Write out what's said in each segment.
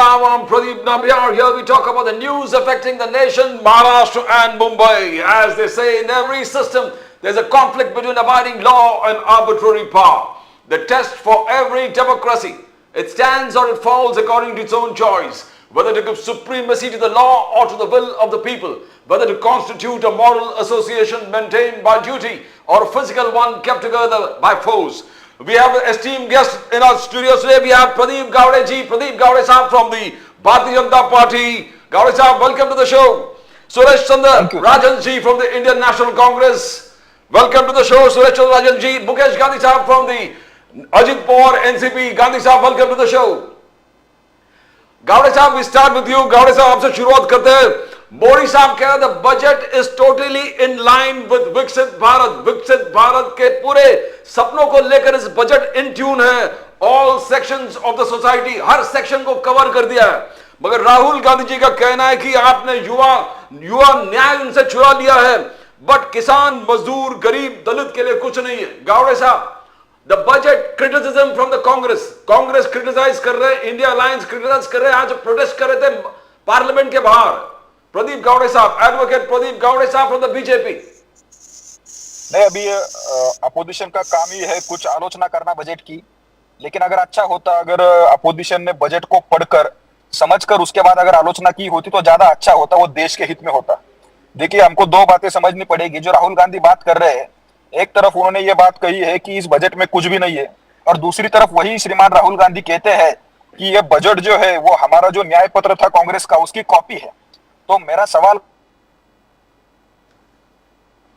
now I'm Pradeep Nambiar. Here we talk about the news affecting the nation, Maharashtra and Mumbai. As they say, in every system, there's a conflict between abiding law and arbitrary power. The test for every democracy, it stands or it falls according to its own choice. Whether to give supremacy to the law or to the will of the people, whether to constitute a moral association maintained by duty or a physical one kept together by force. We have an esteemed guest in our studio today. We have Pradeep Gowde ji. Pradeep Gowde sahab from the Bharatiya Janata Party. Gowde sahab, welcome to the show. Suresh Chandra Rajan ji from the Indian National Congress. Welcome to the show, Suresh Chandra Rajan ji. Mukesh Gandhi sahab from the Ajit Pawar NCP. Gandhi sahab, welcome to the show. Gawde साहब, we start with you. Gawde साहब, आपसे शुरुआत करते हैं. मोदी साहब कह रहे हैं the budget is totally in line with विकसित भारत. विकसित भारत के पूरे सपनों को लेकर इस बजट इन ट्यून है. All sections of the society, her section को कवर कर दिया है. मगर राहुल गांधी जी का कहना है कि आपने युवा न्याय उनसे चुरा लिया है, बट किसान, मजदूर, गरीब, दलित के लिए कुछ नहीं है. गावड़े साहब, The budget criticism from the Congress. Congress criticize कर रहे हैं, इंडिया अलायंस क्रिटिसाइज कर रहे हैं. आज प्रोटेस्ट कर रहे थे पार्लियामेंट के बाहर. प्रदीप गावड़े साहब, एडवोकेट प्रदीप गावड़े साहब फ्रॉम द बीजेपी. नहीं, अभी अपोजिशन का काम ही है कुछ आलोचना करना बजट की. लेकिन अगर अच्छा होता, अगर अपोजिशन ने बजट को पढ़कर समझकर उसके बाद अगर आलोचना की होती तो ज्यादा अच्छा होता, वो देश के हित में होता. देखिए, हमको दो बातें समझनी पड़ेगी. जो राहुल गांधी बात कर रहे हैं, एक तरफ उन्होंने ये बात कही है कि इस बजट में कुछ भी नहीं है, और दूसरी तरफ वही श्रीमान राहुल गांधी कहते हैं कि ये बजट जो है वो हमारा जो न्याय पत्र था कांग्रेस का, उसकी कॉपी है. तो मेरा सवाल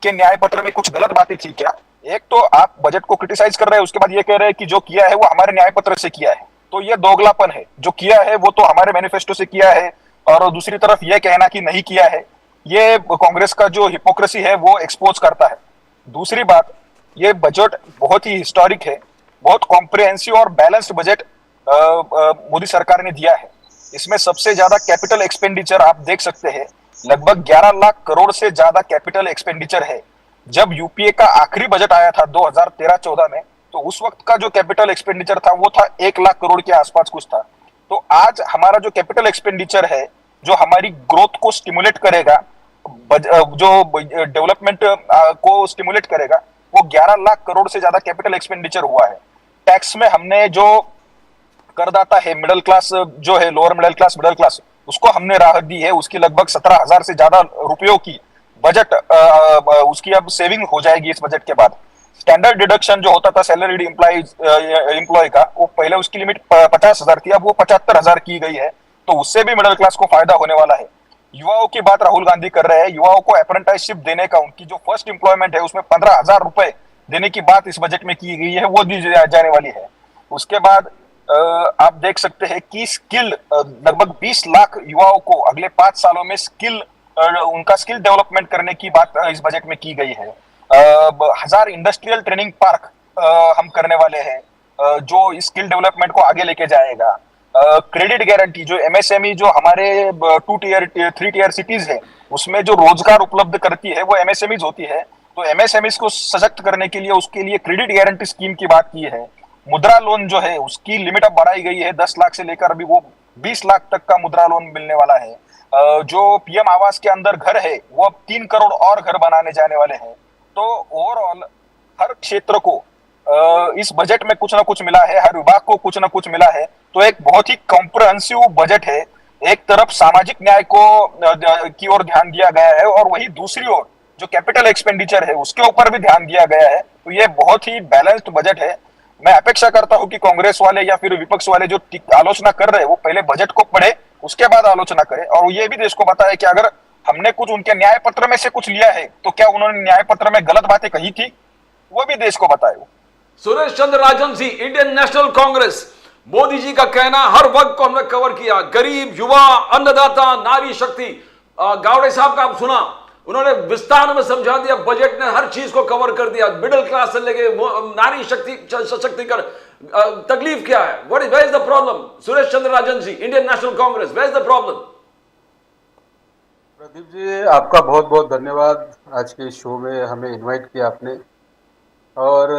कि न्याय पत्र में कुछ गलत बातें थी क्या? एक तो आप बजट को क्रिटिसाइज कर रहे हैं, उसके बाद ये कह रहे हैं कि जो किया है वो हमारे न्याय पत्र से किया है. तो ये दोगलापन है. जो किया है वो तो हमारे मैनिफेस्टो से किया है, और दूसरी तरफ ये कहना कि नहीं किया है, ये कांग्रेस का जो हिपोक्रेसी है वो एक्सपोज करता है. दूसरी बात, ये बजट बहुत ही हिस्टोरिक है. बहुत कॉम्प्रिहेंसिव और बैलेंस्ड बजट मोदी सरकार ने दिया है. इसमें सबसे ज्यादा कैपिटल एक्सपेंडिचर आप देख सकते हैं, लगभग 11 लाख करोड़ से ज्यादा कैपिटल एक्सपेंडिचर है. जब यूपीए का आखिरी बजट आया था 2013-14 में, तो उस वक्त का जो कैपिटल एक्सपेंडिचर था वो था 1 लाख करोड़ के आसपास कुछ था. तो आज हमारा जो कैपिटल एक्सपेंडिचर है, जो हमारी ग्रोथ को स्टिमुलेट करेगा, जो डेवलपमेंट को स्टिमुलेट करेगा, वो 11 लाख करोड़ से ज्यादा कैपिटल एक्सपेंडिचर हुआ है. टैक्स में हमने जो करदाता है, मिडिल क्लास जो है, लोअर मिडिल क्लास, उसको हमने राहत दी है. उसकी लगभग 17,000 से ज्यादा रुपयों की बजट उसकी अब सेविंग हो जाएगी इस बजट के बाद. स्टैंडर्ड डिडक्शन जो होता था सैलरीड एम्प्लॉय का, वो पहले उसकी लिमिट 50,000 थी, अब वो 75,000 की गई है. तो उससे भी मिडिल क्लास को फायदा होने वाला है. युवाओं की बात राहुल गांधी कर रहे हैं. युवाओं को अप्रेंटिसशिप देने का, उनकी जो फर्स्ट एम्प्लॉयमेंट है उसमें 15,000 रुपए देने की बात इस बजट में की गई है, वो दी जाने वाली है. उसके बाद आप देख सकते हैं कि स्किल, लगभग 20 लाख युवाओं को अगले 5 सालों में उनका स्किल डेवलपमेंट करने की बात इस बजट में की गई है. 1000 इंडस्ट्रियल ट्रेनिंग पार्क हम करने वाले हैं, जो स्किल डेवलपमेंट को आगे लेके जाएगा. क्रेडिट गारंटी, जो एमएसएमई जो हमारे 2 टियर 3 टियर सिटीज है, उसमें जो रोजगार उपलब्ध करती है वो एमएसएमईज होती है. तो एमएसएमईज को सशक्त करने के लिए उसके लिए क्रेडिट गारंटी स्कीम की बात की है. मुद्रा लोन जो है उसकी लिमिट अब बढ़ाई गई है 10 लाख से लेकर अभी वो 20 लाख तक का मुद्रा लोन मिलने वाला है. जो पीएम आवास के अंदर घर है वो अब 3 करोड़ और घर बनाने जाने वाले हैं. तो ओवरऑल हर क्षेत्र को इस बजट में कुछ ना कुछ मिला है, हर विभाग को कुछ ना कुछ मिला है. तो एक बहुत ही कॉम्प्रिहेंसिव बजट है. एक तरफ सामाजिक न्याय को की ओर ध्यान दिया गया है, और वही दूसरी ओर जो कैपिटल एक्सपेंडिचर है उसके ऊपर भी ध्यान दिया गया है. तो ये बहुत ही बैलेंस्ड बजट है. मैं अपेक्षा करता हूं कि कांग्रेस वाले या फिर विपक्ष वाले जो आलोचना कर रहे हैं वो पहले बजट को पढ़े, उसके बाद आलोचना करे, और ये भी देश को बताए कि अगर हमने कुछ उनके न्याय पत्र में से कुछ लिया है तो क्या उन्होंने न्याय पत्र में गलत बातें कही थी, वो भी देश को बताए. Suresh Chandra Rajan ji, Indian National Congress. मोदी जी का कहना, हर वर्ग को हमने कवर किया, गरीब, युवा, अन्नदाता, नारी शक्ति. गावड़े साहब का आप सुना, उन्होंने विस्तार में समझा दिया. बजट ने हर चीज को कवर कर दिया, मिडिल क्लास से लेके नारी शक्ति सशक्तिकरण. तकलीफ क्या है? Where is the problem? Suresh Chandra Rajan ji, Indian National Congress, where is the problem? Pradeep ji, आपका बहुत बहुत धन्यवाद. आज के शो में हमें इनवाइट किया आपने. और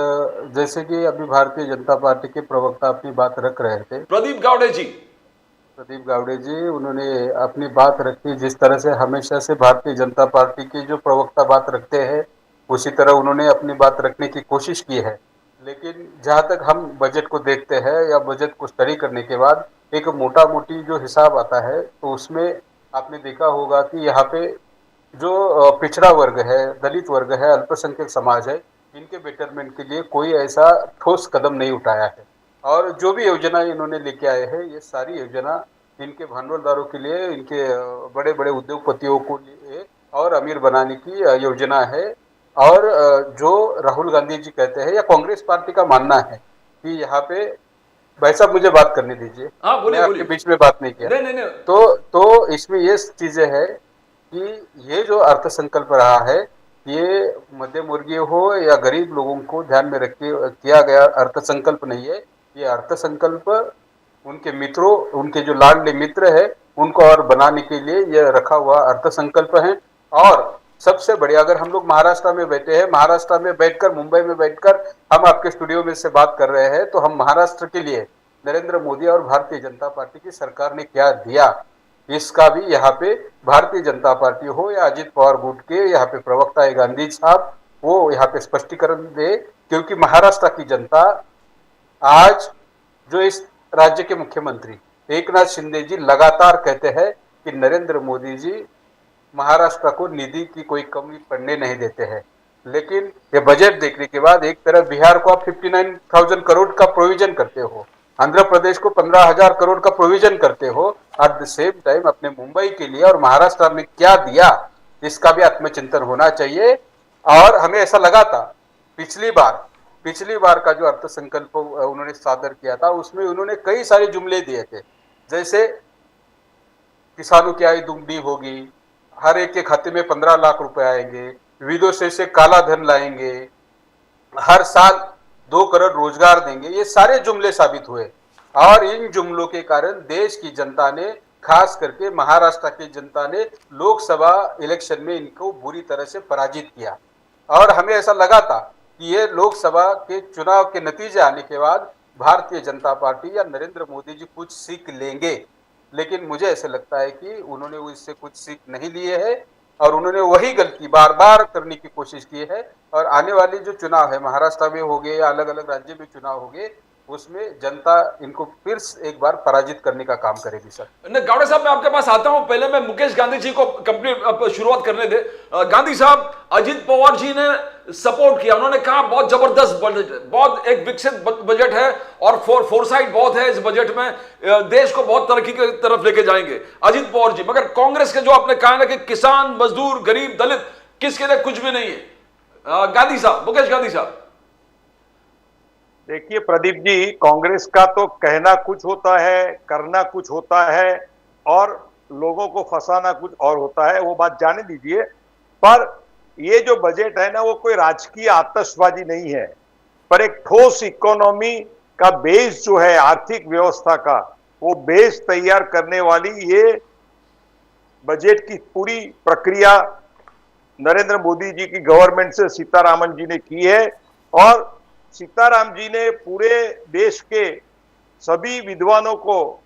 जैसे कि अभी भारतीय जनता पार्टी के प्रवक्ता अपनी बात रख रहे थे, प्रदीप गावड़े जी, प्रदीप गावड़े जी, उन्होंने अपनी बात रखी जिस तरह से हमेशा से भारतीय जनता पार्टी के जो प्रवक्ता बात रखते हैं, उसी तरह उन्होंने अपनी बात रखने की कोशिश की है। लेकिन जहाँ तक हम बजट को देखते हैं या बजट को स्टडी करने के बाद एक मोटा मोटी जो हिसाब आता है, तो उसमें आपने देखा होगा कि यहाँ पे जो पिछड़ा वर्ग है, दलित वर्ग है, अल्पसंख्यक समाज है, इनके बेटरमेंट के लिए कोई ऐसा ठोस कदम नहीं उठाया है। और जो भी योजना इन्होंने लेके आए हैं, ये सारी योजना इनके भांडवलदारों के लिए, इनके बड़े बड़े उद्योगपतियों को लिए और अमीर बनाने की योजना है। और जो राहुल गांधी जी कहते हैं या कांग्रेस पार्टी का मानना है कि यहाँ पे, भाई साहब मुझे बात करने दीजिए, हाँ बोलिए मैं बोलिए। आपके बीच में बात नहीं किया। नहीं नहीं नहीं, तो इसमें ये चीजें है कि ये जो अर्थसंकल्प रहा है, ये मध्यम वर्गीय हो या गरीब लोगों को ध्यान में रख के किया गया अर्थसंकल्प नहीं है। ये अर्थसंकल्प उनके मित्रों, उनके जो लाडले मित्र है, उनको और बनाने के लिए ये रखा हुआ अर्थसंकल्प है। और सबसे बढ़िया, अगर हम लोग महाराष्ट्र में बैठे हैं, महाराष्ट्र में बैठकर, मुंबई में बैठकर हम आपके स्टूडियो में से बात कर रहे हैं, तो हम महाराष्ट्र के लिए नरेंद्र मोदी और भारतीय जनता पार्टी की सरकार ने क्या दिया, इसका भी यहाँ पे भारतीय जनता पार्टी हो या अजित पवार गुट के यहाँ पे प्रवक्ता है गांधी साहब, वो यहाँ पे स्पष्टीकरण दे। क्योंकि महाराष्ट्र की जनता आज, जो इस राज्य के मुख्यमंत्री एकनाथ शिंदे जी लगातार कहते हैं कि नरेंद्र मोदी जी महाराष्ट्र को निधि की कोई कमी पड़ने नहीं देते हैं, लेकिन ये बजट देखने के बाद एक तरफ बिहार को आप 59,000 करोड़ का प्रोविजन करते हो, आंध्र प्रदेश को 15,000 करोड़ का प्रोविजन करते हो, एट द सेम टाइम अपने मुंबई के लिए और महाराष्ट्र में क्या दिया, इसका भी आत्मचिंतन होना चाहिए। और हमें ऐसा लगा था पिछली बार का जो अर्थसंकल्प उन्होंने सादर किया था, उसमें उन्होंने कई सारे जुमले दिए थे, जैसे किसानों की आय दुगनी होगी, हर एक के खाते में 15 लाख रुपए आएंगे, विदेशों से काला धन लाएंगे, हर साल 2 करोड़ रोजगार देंगे। ये सारे जुमले साबित हुए और इन जुमलों के कारण देश की जनता ने, खास करके महाराष्ट्र की जनता ने लोकसभा इलेक्शन में इनको बुरी तरह से पराजित किया। और हमें ऐसा लगा था कि ये लोकसभा के चुनाव के नतीजे आने के बाद भारतीय जनता पार्टी या नरेंद्र मोदी जी कुछ सीख लेंगे, लेकिन मुझे ऐसे लगता है कि उन्होंने इससे कुछ सीख नहीं लिए है और उन्होंने वही गलती बार बार करने की कोशिश की है। और आने वाली जो चुनाव है, महाराष्ट्र में हो गए या अलग अलग राज्य में चुनाव हो गए, उसमें जनता इनको फिर एक बार पराजित करने का काम करेगी। सर गावड़े साहब, मैं आपके पास आता हूं, पहले मैं मुकेश गांधी जी को कंप्लीट शुरुआत करने दे। गांधी साहब, अजित पवार जी ने सपोर्ट किया, उन्होंने कहा बहुत जबरदस्त बजट, बहुत एक विकसित बजट है और फोरसाइट बहुत है इस बजट में, देश को बहुत तरक्की की तरफ लेके जाएंगे अजित पवार जी। मगर कांग्रेस के जो आपने कहा ना कि किसान, मजदूर, गरीब, दलित, किसके लिए कुछ भी नहीं है। गांधी साहब, मुकेश गांधी साहब। देखिए प्रदीप जी, कांग्रेस का तो कहना कुछ होता है, करना कुछ होता है और लोगों को फंसाना कुछ और होता है, वो बात जाने दीजिए। पर ये जो बजट है ना, वो कोई राजकीय आतिशबाजी नहीं है, पर एक ठोस इकोनॉमी का बेस जो है, आर्थिक व्यवस्था का, वो बेस तैयार करने वाली ये बजट की पूरी प्रक्रिया नरेंद्र मोदी जी की गवर्नमेंट से सीतारामन जी ने की है। और सीताराम जी ने पूरे देश के सभी विद्वानों को,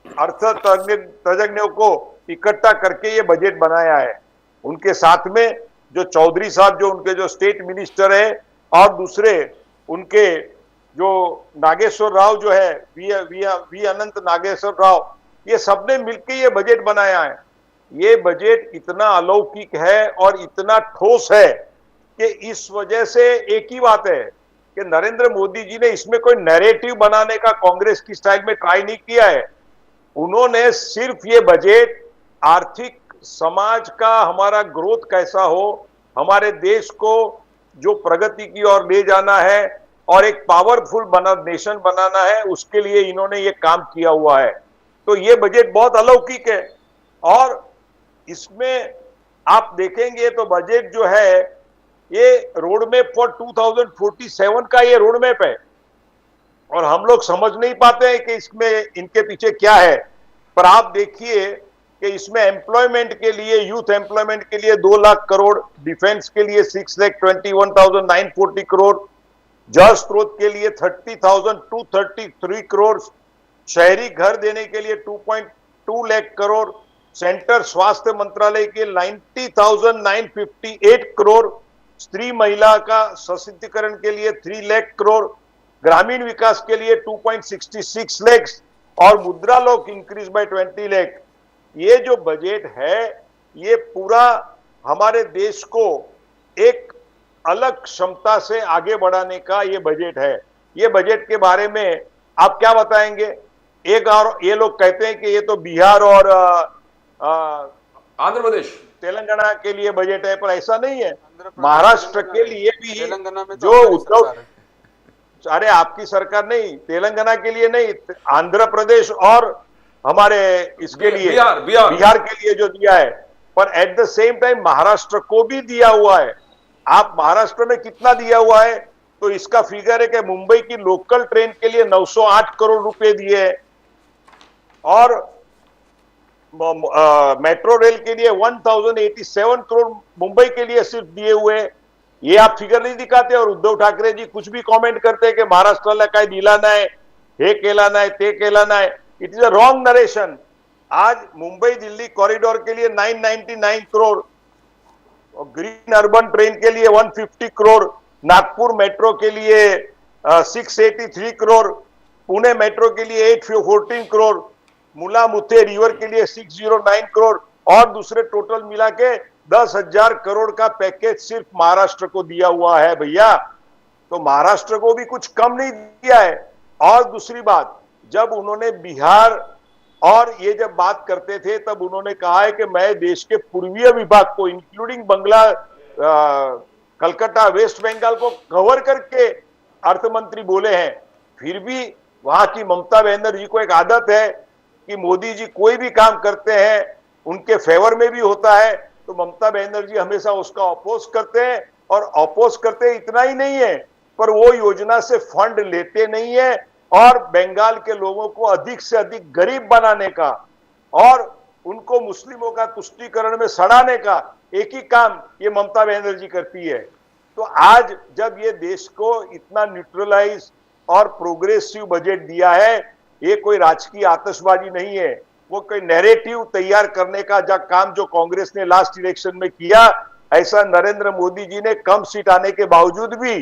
अर्थतज्ञों को इकट्ठा करके ये बजट बनाया है। उनके साथ में जो चौधरी साहब, जो उनके जो स्टेट मिनिस्टर है, और दूसरे उनके जो नागेश्वर राव जो है, वी अनंत नागेश्वर राव, ये सबने मिलकर ये बजट बनाया है। ये बजट इतना अलौकिक है और इतना ठोस है कि इस वजह से एक ही बात है कि नरेंद्र मोदी जी ने इसमें कोई नैरेटिव बनाने का कांग्रेस की स्टाइल में ट्राई नहीं किया है। उन्होंने सिर्फ ये बजट आर्थिक समाज का, हमारा ग्रोथ कैसा हो, हमारे देश को जो प्रगति की ओर ले जाना है और एक पावरफुल नेशन बनाना है, उसके लिए इन्होंने ये काम किया हुआ है। तो ये बजट बहुत अलौकिक है। और इसमें आप देखेंगे तो बजट जो है, ये रोड मैप फॉर 2047 का ये रोड मैप है और हम लोग समझ नहीं पाते हैं कि इसमें इनके पीछे क्या है। पर आप देखिए कि इसमें एम्प्लॉयमेंट के लिए, यूथ एम्प्लॉयमेंट के लिए 2 लाख करोड़, डिफेंस के लिए 6,21,940 करोड़, जल स्रोत के लिए 30,233 करोड़, शहरी घर देने के लिए 2.2 लाख करोड़, सेंटर स्वास्थ्य मंत्रालय के 90,958 करोड़, स्त्री महिला का सशक्तिकरण के लिए 3 लाख करोड़, ग्रामीण विकास के लिए 2.66 लाख और मुद्रा लोन इंक्रीज बाय 20 लाख। ये जो बजट है ये पूरा हमारे देश को एक अलग क्षमता से आगे बढ़ाने का ये बजट है। ये बजट के बारे में आप क्या बताएंगे? एक और ये लोग कहते हैं कि ये तो बिहार और आंध्र प्रदेश तेलंगाना के लिए बजट है, पर ऐसा नहीं है। महाराष्ट्र के लिए भी तेलंगाना में जो उद्धव, अरे आपकी सरकार नहीं, तेलंगाना के लिए नहीं, आंध्र प्रदेश और हमारे इसके लिए बिहार के लिए जो दिया है, पर at the same time Maharashtra को भी दिया हुआ है। आप महाराष्ट्र में कितना दिया हुआ है तो इसका फिगर है कि मुंबई की लोकल ट्रेन के लिए 908 करोड़ रुपए दिए हैं और मेट्रो रेल के लिए 1087 करोड़ मुंबई के लिए सिर्फ दिए हुए हैं। ये आप फिगर नहीं दिखाते और उद्धव ठाकरे जी कुछ भी कमेंट करते हैं कि महाराष्ट्राला काय दिला नाही, हे केला नाही, ते केला नाही। It is a wrong narration. आज मुंबई दिल्ली कॉरिडोर के लिए 999 करोड़, ग्रीन अर्बन ट्रेन के लिए 150 करोड़, नागपुर मेट्रो के लिए 683 करोड़, पुणे मेट्रो के लिए 814 करोड़, मुला मुथे रिवर के लिए 609 करोड़ और दूसरे टोटल मिला के 10,000 करोड़ का पैकेज सिर्फ महाराष्ट्र को दिया हुआ है भैया। तो महाराष्ट्र को भी कुछ कम नहीं दिया है। और दूसरी बात, जब उन्होंने बिहार और ये जब बात करते थे तब उन्होंने कहा है कि मैं देश के पूर्वीय विभाग को इंक्लूडिंग बंगला, कलकत्ता, वेस्ट बंगाल को कवर करके अर्थमंत्री बोले हैं। फिर भी वहां की ममता बनर्जी को एक आदत है कि मोदी जी कोई भी काम करते हैं उनके फेवर में भी होता है, तो ममता बनर्जी हमेशा उसका अपोज करते हैं। और अपोज करते इतना ही नहीं है, पर वो योजना से फंड लेते नहीं है और बंगाल के लोगों को अधिक से अधिक गरीब बनाने का और उनको मुस्लिमों का तुष्टीकरण में सड़ाने का एक ही काम ये ममता बनर्जी करती है। तो आज जब ये देश को इतना न्यूट्रलाइज और प्रोग्रेसिव बजट दिया है, ये कोई राजकीय आतिशबाजी नहीं है, वो कोई नैरेटिव तैयार करने का काम जो कांग्रेस ने लास्ट इलेक्शन में किया, ऐसा नरेंद्र मोदी जी ने कम सीट आने के बावजूद भी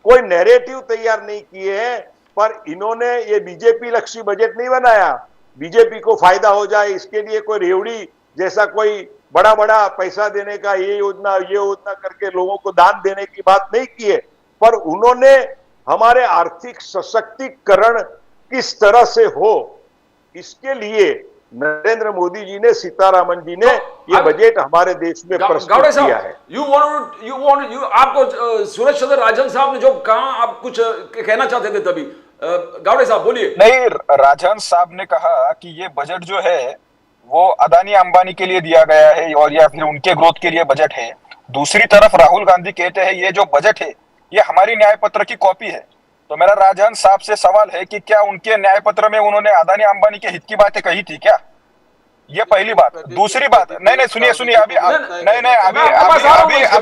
कोई नैरेटिव तैयार नहीं किए हैं। पर इन्होंने ये बीजेपी लक्षी बजट नहीं बनाया, बीजेपी को फायदा हो जाए इसके लिए कोई रेवड़ी जैसा कोई बड़ा बड़ा पैसा देने का ये योजना करके लोगों को दान देने की बात नहीं की है। पर उन्होंने हमारे आर्थिक सशक्तिकरण किस तरह से हो, इसके लिए नरेंद्र मोदी जी ने, सीतारामन जी ने ये बजट हमारे देश में प्रस्तुत किया है। आपको सुरेश चंद्र राजन साहब ने जो कहा, आप कुछ कहना चाहते थे तभी, गावड़े साहब बोलिए। नहीं, राजन साहब ने कहा कि ये बजट जो है वो अदानी अंबानी के लिए दिया गया है और या फिर उनके ग्रोथ के लिए बजट है। दूसरी तरफ राहुल गांधी कहते हैं ये जो बजट है ये हमारी न्याय पत्र की कॉपी है। तो मेरा राजन साहब से सवाल है कि क्या उनके न्याय पत्र में उन्होंने अदानी अंबानी के हित की बातें कही थी क्या? ये पहली बात। दूसरी बात, नहीं सुनिए अभी अभी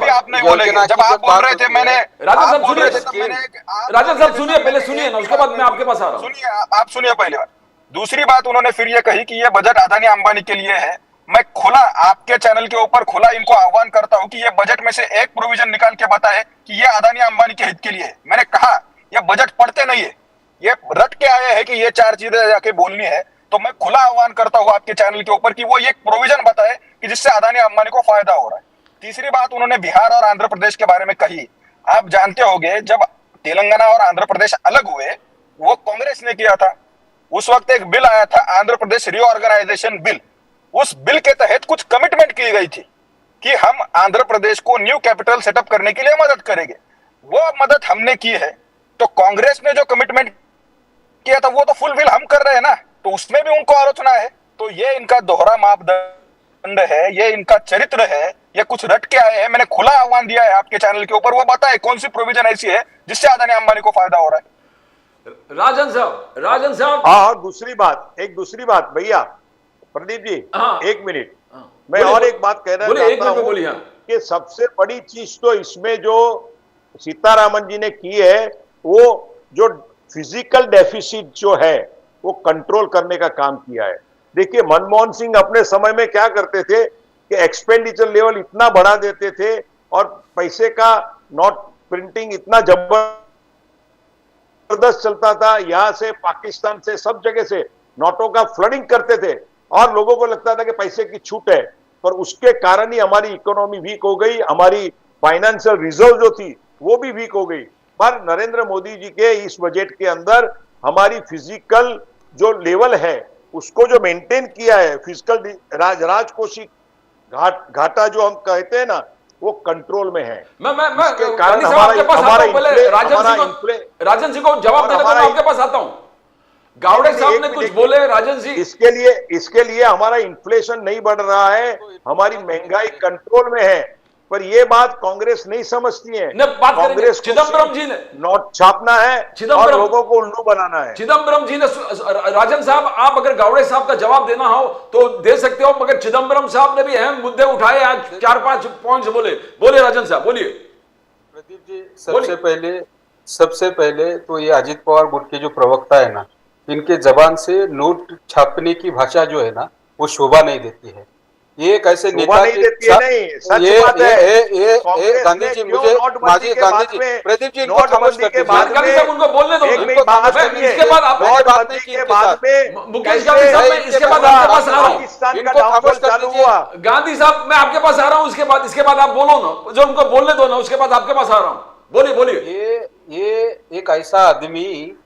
आप नहीं बोलेंगे। जब आप बोल रहे थे मैंने, राजन साहब सुनिए, पहले सुनिए ना, उसके बाद मैं आपके पास आ रहा हूं। सुनिए, आप सुनिए पहले बात। दूसरी बात, उन्होंने फिर ये कही कि ये बजट अदानी अंबानी के लिए है। मैं खुला आपके चैनल के ऊपर खुला इनको आह्वान करता हूं कि ये बजट में से एक प्रोविजन निकाल के बताए कि ये अदानी अंबानी के हित के लिए है। मैंने कहा ये बजट पढ़ते नहीं है, ये रट के आए हैं कि ये चार चीजें जाके बोलनी है। तो मैं खुला आह्वान करता हूं आपके चैनल के ऊपर कि वो एक प्रोविजन बताए कि जिससे अदानी अंबानी को फायदा हो रहा है। तीसरी बात, उन्होंने बिहार और आंध्र प्रदेश के बारे में कही। आप जानते होंगे जब तेलंगाना और आंध्र प्रदेश अलग हुए वो कांग्रेस ने किया था। उस वक्त एक बिल आया था, आंध्र प्रदेश रीऑर्गेनाइजेशन बिल। उस बिल के तहत कुछ कमिटमेंट की गई थी कि हम आंध्र प्रदेश को न्यू कैपिटल सेटअप करने के लिए मदद करेंगे। वो मदद हमने की है। तो कांग्रेस ने जो कमिटमेंट किया था वो तो फुलफिल हम कर रहे हैं ना, तो उसमें भी उनको आलोचना है। तो ये इनका दोहरा मापदंड है, ये इनका चरित्र है, ये कुछ रट के आए हैं। मैंने खुला आह्वान दिया है आपके चैनल के ऊपर, वो बताए कौन सी प्रोविजन ऐसी है जिससे अदानी अंबानी को फायदा हो रहा है। राजन साहब हाँ, दूसरी बात भैया, प्रदीप जी, एक मिनट, मैं और एक बात कहना चाहता हूं कि सबसे बड़ी चीज तो इसमें जो सीतारामन जी ने की है, वो जो फिजिकल डेफिसिट जो है वो कंट्रोल करने का काम किया है। देखिए मनमोहन सिंह अपने समय में क्या करते थे कि एक्सपेंडिचर लेवल इतना बढ़ा देते थे और पैसे का नोट प्रिंटिंग इतना जबरदस्त चलता था, यहां से पाकिस्तान से सब जगह से नोटों का फ्लडिंग करते थे और लोगों को लगता था कि पैसे की छूट है, पर उसके कारण ही हमारी इकोनॉमी वीक हो गई, हमारी फाइनेंशियल रिजर्व जो थी वो भी वीक हो गई। पर नरेंद्र मोदी जी के इस बजट के अंदर हमारी फिजिकल जो लेवल है उसको जो मेंटेन किया है, फिजिकल राजकोषीय घाटा जो हम कहते हैं ना, वो कंट्रोल में है। मैं इसके गांधी कारण साहब आपके पास आता हूं, पहले राजन सिंह को जवाब देने को मैं आपके पास आता हूं। गावड़े साहब ने कुछ बोले, राजन जी। इसके लिए हमारा इन्फ्लेशन नहीं बढ़ रहा है, हमारी महंगाई कंट्रोल में है, पर यह बात कांग्रेस नहीं समझती है। कांग्रेस को चिदम्बरम जी ने नोट छापना है और लोगों को उल्लू बनाना है। चिदम्बरम जी ने, राजन साहब आप अगर गावड़े साहब का जवाब देना हो तो दे सकते हो, मगर चिदम्बरम साहब ने भी अहम मुद्दे उठाए, आज 4-5 पॉइंट्स बोले। बोले राजन साहब, बोलिए। प्रदीप जी, सबसे पहले तो ये अजीत पवार गुट के जो प्रवक्ता है ना, इनके जबान से नोट छापने की भाषा जो है ना, वो शोभा नहीं देती है। ये एक ऐसे नेता नहीं देती है, नहीं, सच बात है। गांधी जी, मुझे माजी गांधी जी, प्रदीप जी, इनको खामोश कर दीजिए। गांधी साहब उनको बोलने दो, इनको खामोश कर दीजिए। इसके बाद आप मैंने बात नहीं की इनके साथ। मुकेश गांधी साहब, मैं इसके बाद आपके पास आ रहा हूँ। इनको खामोश कर दीजिए। गांधी साहब, मैं आपके पास आ रहा हूँ, इसके बाद आप बोलो ना, जो उनको बोलने दो ना, उसके बाद आपके पास आ रहा हूँ। बोलिए। ये एक ऐसा आदमी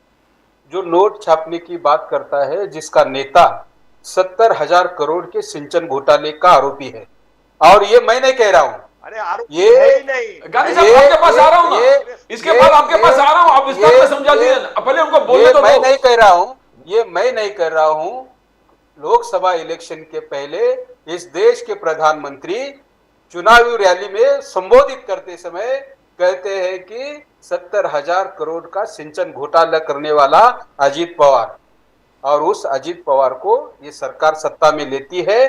जो नोट छापने की बात करता है, जिसका नेता 70,000 करोड़ के सिंचन घोटाले का आरोपी है, और ये मैं नहीं कह रहा हूं। अरे आरोपी है ही नहीं। गांधी साहब आपके पास आ रहा हूं ना, इसके बाद आपके पास आ रहा हूं, आप विस्तार में समझा दीजिए, पहले उनको बोलने दो। मैं नहीं कह रहा हूं, लोकसभा इलेक्शन के पहले इस देश के प्रधानमंत्री चुनावी रैली में संबोधित करते समय कहते हैं कि 70,000 करोड़ का सिंचन घोटाला करने वाला अजीत पवार, और उस अजीत पवार को ये सरकार सत्ता में लेती है,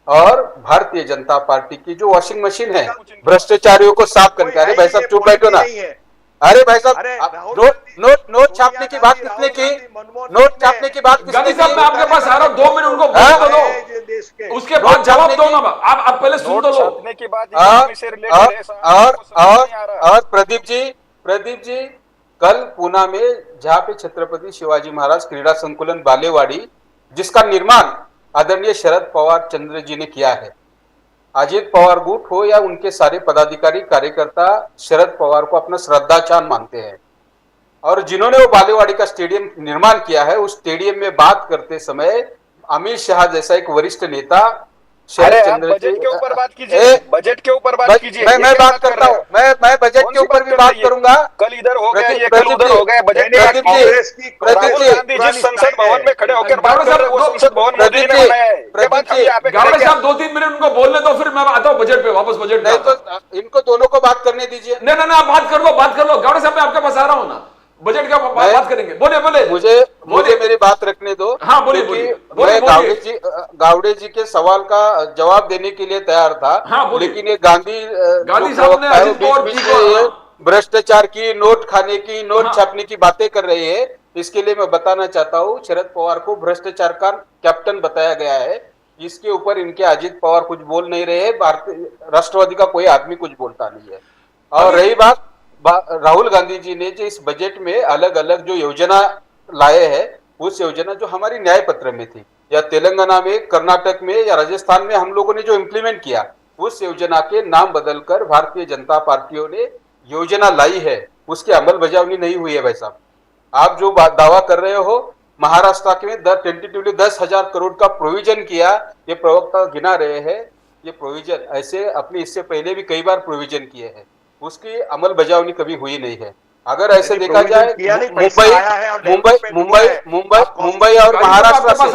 और भारतीय जनता पार्टी की जो वॉशिंग मशीन है भ्रष्टाचारियों को साफ करके। अरे भाई साहब चुप बैठो ना। अरे भाई साहब, नोट छापने की बात किसने की? नोट छापने की बात किसने की? मैं आपके पास आ रहा हूँ, 2 मिनट उनको बोलने दो, उसके बाद जवाब दो ना। आप पहले सुन तो लो। और प्रदीप जी, कल पूना में जहाँ पे छत्रपति शिवाजी महाराज क्रीड़ा संकुलन बालेवाड़ी, जिसका निर्माण आदरणीय शरद पवार चंद्र जी ने किया है, अजीत पवार गुट हो या उनके सारे पदाधिकारी कार्यकर्ता शरद पवार को अपना श्रद्धाचान मानते हैं, और जिन्होंने वो बालेवाड़ी का स्टेडियम निर्माण किया है, उस स्टेडियम में बात करते समय अमित शाह जैसा एक वरिष्ठ नेता शरद चंद्र बजट के ऊपर बात कीजिए, बजट के ऊपर बात कीजिए। मैं बात करता हूँ, मैं बजट के ऊपर भी बात करूंगा। कल इधर हो गया, ये कल उधर हो गया। बजट राहुल गांधी जिस संसद भवन में खड़े होकर बात कर रहे हैं, वो संसद भवन मोदी ने बनाया है। गावड़े साहब 2-3 मिनट उनको बोलने दो, फिर मैं आता हूँ बजट पे वापस। बजट नहीं तो इनको दोनों को बात करने दीजिए। नहीं, आप बात कर लो। गावड़े साहब मैं आपके पास आ रहा हूँ ना, बजट का बात करेंगे। बोले। मुझे मेरी बात रखने दो। हाँ, बोलिए। मैं गावड़े जी के सवाल का जवाब देने के लिए तैयार था। हाँ, लेकिन ये गांधी साहब ने भ्रष्टाचार की, नोट खाने की, नोट छापने की बातें कर रहे हैं। इसके लिए मैं बताना चाहता हूँ, शरद पवार को भ्रष्टाचार का कैप्टन बताया गया है। इसके ऊपर इनके अजीत पवार कुछ बोल नहीं रहे हैं, भारतीय राष्ट्रवादी का कोई आदमी कुछ बोलता नहीं है। और रही बात राहुल गांधी जी ने जो इस बजट में अलग अलग जो योजना लाए हैं, उस योजना जो हमारी न्याय पत्र में थी, या तेलंगाना में, कर्नाटक में, या राजस्थान में हम लोगों ने जो इम्प्लीमेंट किया, उस योजना के नाम बदलकर भारतीय जनता पार्टियों ने योजना लाई है, उसकी अमल बजावनी नहीं हुई है। भाई साहब, आप जो दावा कर रहे हो, महाराष्ट्र में टेंटेटिवली 10,000 करोड़ का प्रोविजन किया, ये प्रवक्ता गिना रहे हैं। ये प्रोविजन ऐसे अपने इससे पहले भी कई बार प्रोविजन किए हैं, उसकी अमल बजावनी कभी हुई नहीं है। अगर ऐसे देखा जाए, मुंबई और महाराष्ट्र से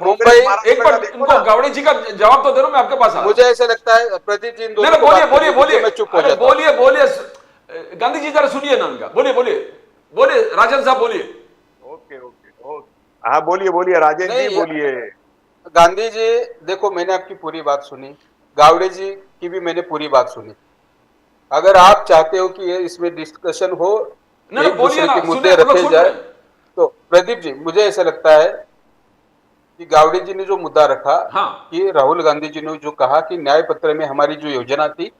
मुंबई, एक बार इनको गावड़े जी का जवाब तो दे रहा हूं मैं आपके पास। मुझे ऐसा लगता है प्रदीप जी, बोलिए, मैं चुप हो जाता हूं। बोलिए गांधी जी, जरा सुनिए ना उनका। बोलिए राजन साहब, बोलिए। ओके, हाँ बोलिए राजन जी, बोलिए। गांधी जी, देखो मैंने आपकी पूरी बात सुनी, गावड़े जी की भी मैंने पूरी बात सुनी। अगर आप चाहते हो कि ये इसमें डिस्कशन हो, एक दूसरे के मुद्दे रखे जाए, तो प्रदीप जी, मुझे ऐसा लगता है कि गावड़े जी ने जो मुद्दा रखा, हाँ। कि राहुल गांधी जी ने जो कहा कि न्याय पत्र में हमारी जो योजना थी,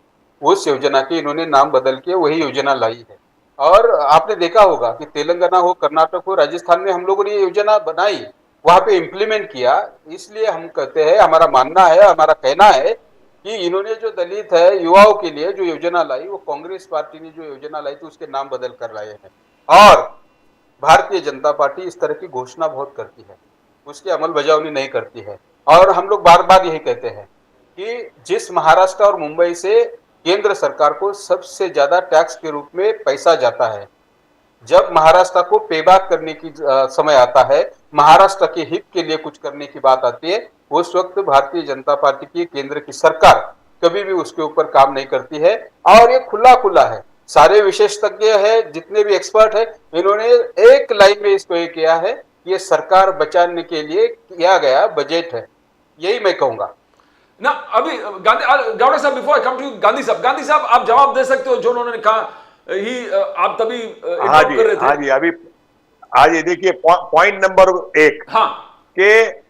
उस योजना के इन्होंने नाम बदल के वही योजना लाई है। और आपने देखा होगा कि तेलंगाना हो, कर्नाटक हो, राजस्थान में हम लोगों ने ये योजना बनाई, वहां पे इम्प्लीमेंट किया। इसलिए हम कहते हैं, हमारा मानना है, हमारा कहना है कि इन्होंने जो दलित है युवाओं के लिए जो योजना लाई, वो कांग्रेस पार्टी ने जो योजना लाई थी उसके नाम बदल कर लाए हैं। और भारतीय जनता पार्टी इस तरह की घोषणा बहुत करती है, उसकी अमल बजावनी नहीं करती है। और हम लोग बार बार यही कहते हैं कि जिस महाराष्ट्र और मुंबई से केंद्र सरकार को सबसे ज्यादा टैक्स के रूप में पैसा जाता है, जब महाराष्ट्र को पेबैक करने की समय आता है, महाराष्ट्र के हित के लिए कुछ करने की बात आती है, उस वक्त भारतीय जनता पार्टी की केंद्र की सरकार कभी भी उसके ऊपर काम नहीं करती है। और ये खुला खुला है, सारे विशेषज्ञ है, जितने भी एक्सपर्ट है, इन्होंने एक लाइन में इसको ये किया है, ये सरकार बचाने के लिए किया गया बजट है, यही मैं कहूंगा ना। अभी गावड़े साहब, before I come to Gandhi साहब आप जवाब दे सकते हो जो उन्होंने कहा ही, आप तभी हाँ जी, कर रहे थे। हाँ जी, अभी आज ये देखिए पॉइंट नंबर 1 हाँ, कि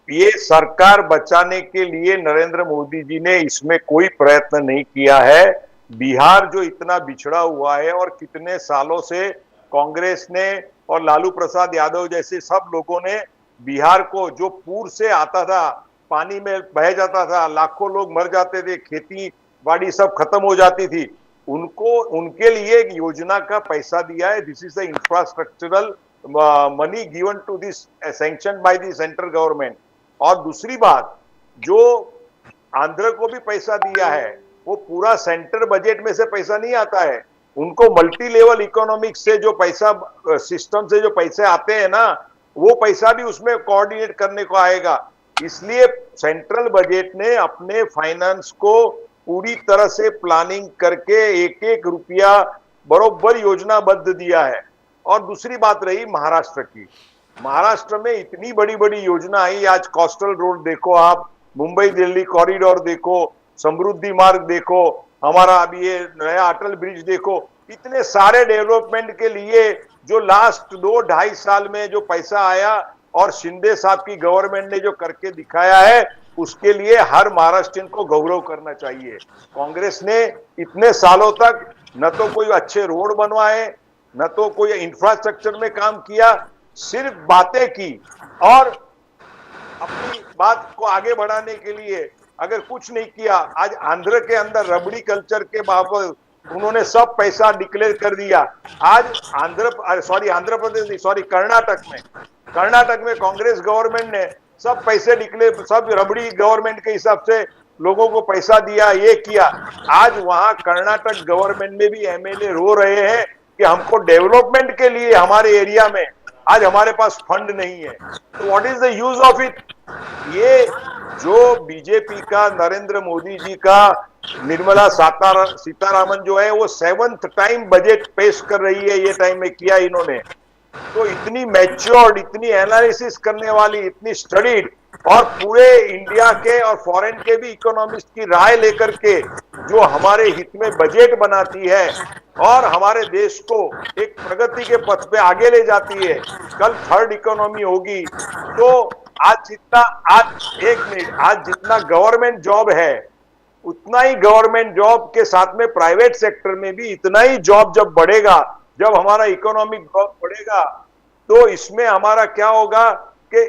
ये सरकार बचाने के लिए नरेंद्र मोदी जी ने इसमें कोई प्रयत्न नहीं किया है। बिहार जो इतना बिछड़ा हुआ है और कितने सालों से कांग्रेस ने और लालू प्रसाद यादव जैसे सब लोगों ने बिहार को, जो पूर से आता था, पानी में बह जाता था, लाखों लोग मर जाते थे, खेती बाड़ी सब खत्म हो जाती थी, उनको उनके लिए एक योजना का पैसा दिया है। This is the infrastructural money given to this sanction by the central government. और दूसरी बात, जो आंध्र को भी पैसा दिया है वो पूरा सेंटर बजट में से पैसा नहीं आता है, उनको मल्टी लेवल इकोनॉमिक्स से जो पैसा, सिस्टम से जो पैसे आते हैं ना, वो पैसा भी उसमें कोऑर्डिनेट करने को आएगा। इसलिए सेंट्रल बजट ने अपने फाइनेंस को पूरी तरह से प्लानिंग करके एक एक रुपया बरोबर योजनाबद्ध दिया है। और दूसरी बात रही महाराष्ट्र की, महाराष्ट्र में इतनी बड़ी बड़ी योजना आई, आज कोस्टल रोड देखो आप, मुंबई दिल्ली कॉरिडोर देखो, समृद्धि मार्ग देखो, हमारा अभी ये नया अटल ब्रिज देखो, इतने सारे डेवलपमेंट के लिए जो लास्ट 2-2.5 साल में जो पैसा आया और शिंदे साहब की गवर्नमेंट ने जो करके दिखाया है, उसके लिए हर महाराष्ट्रियन को गौरव करना चाहिए। कांग्रेस ने इतने सालों तक न तो कोई अच्छे रोड बनवाए, न तो कोई इंफ्रास्ट्रक्चर में काम किया, सिर्फ बातें की। और अपनी बात को आगे बढ़ाने के लिए अगर कुछ नहीं किया, आज आंध्र के अंदर रबड़ी कल्चर के बाबत उन्होंने सब पैसा डिक्लेयर कर दिया। आज आंध्र प्रदेश, कर्नाटक में कांग्रेस गवर्नमेंट ने सब पैसे डिक्लेयर, सब रबड़ी गवर्नमेंट के हिसाब से लोगों को पैसा दिया, ये किया। आज वहां कर्नाटक गवर्नमेंट में भी एमएलए रो रहे हैं कि हमको डेवलपमेंट के लिए हमारे एरिया में आज हमारे पास फंड नहीं है, तो what is the use of it. ये जो बीजेपी का, नरेंद्र मोदी जी का, निर्मला सीतारामन जो है वो 7th टाइम बजट पेश कर रही है, ये टाइम में किया इन्होंने। तो इतनी मैच्योर्ड, इतनी एनालिसिस करने वाली, इतनी स्टडीड, और पूरे इंडिया के और फॉरेन के भी इकोनॉमिस्ट की राय लेकर के जो हमारे हित में बजट बनाती है और हमारे देश को एक प्रगति के पथ पे आगे ले जाती है। कल थर्ड इकोनॉमी होगी, तो आज जितना गवर्नमेंट जॉब है, उतना ही गवर्नमेंट जॉब के साथ में प्राइवेट सेक्टर में भी इतना ही जॉब जब बढ़ेगा, जब हमारा इकोनॉमिक ग्रोथ बढ़ेगा, तो इसमें हमारा क्या होगा कि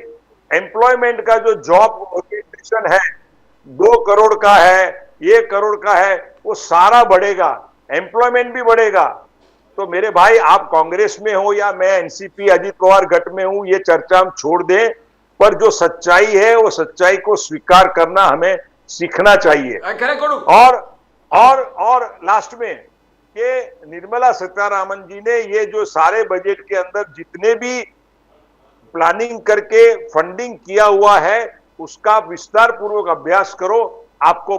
एम्प्लॉयमेंट का जो जॉब ओरिएंटेशन है, 2 करोड़ का है, 1 करोड़ का है, वो सारा बढ़ेगा, एम्प्लॉयमेंट भी बढ़ेगा। तो मेरे भाई, आप कांग्रेस में हो या मैं एनसीपी अजीत पवार गठ में हूं, ये चर्चा हम छोड़ दें, पर जो सच्चाई है वो सच्चाई को स्वीकार करना हमें सीखना चाहिए। और लास्ट में कि निर्मला सीतारामन जी ने ये जो सारे बजट के अंदर जितने भी प्लानिंग करके फंडिंग किया हुआ है, उसका विस्तार पूर्वक अभ्यास करो, आपको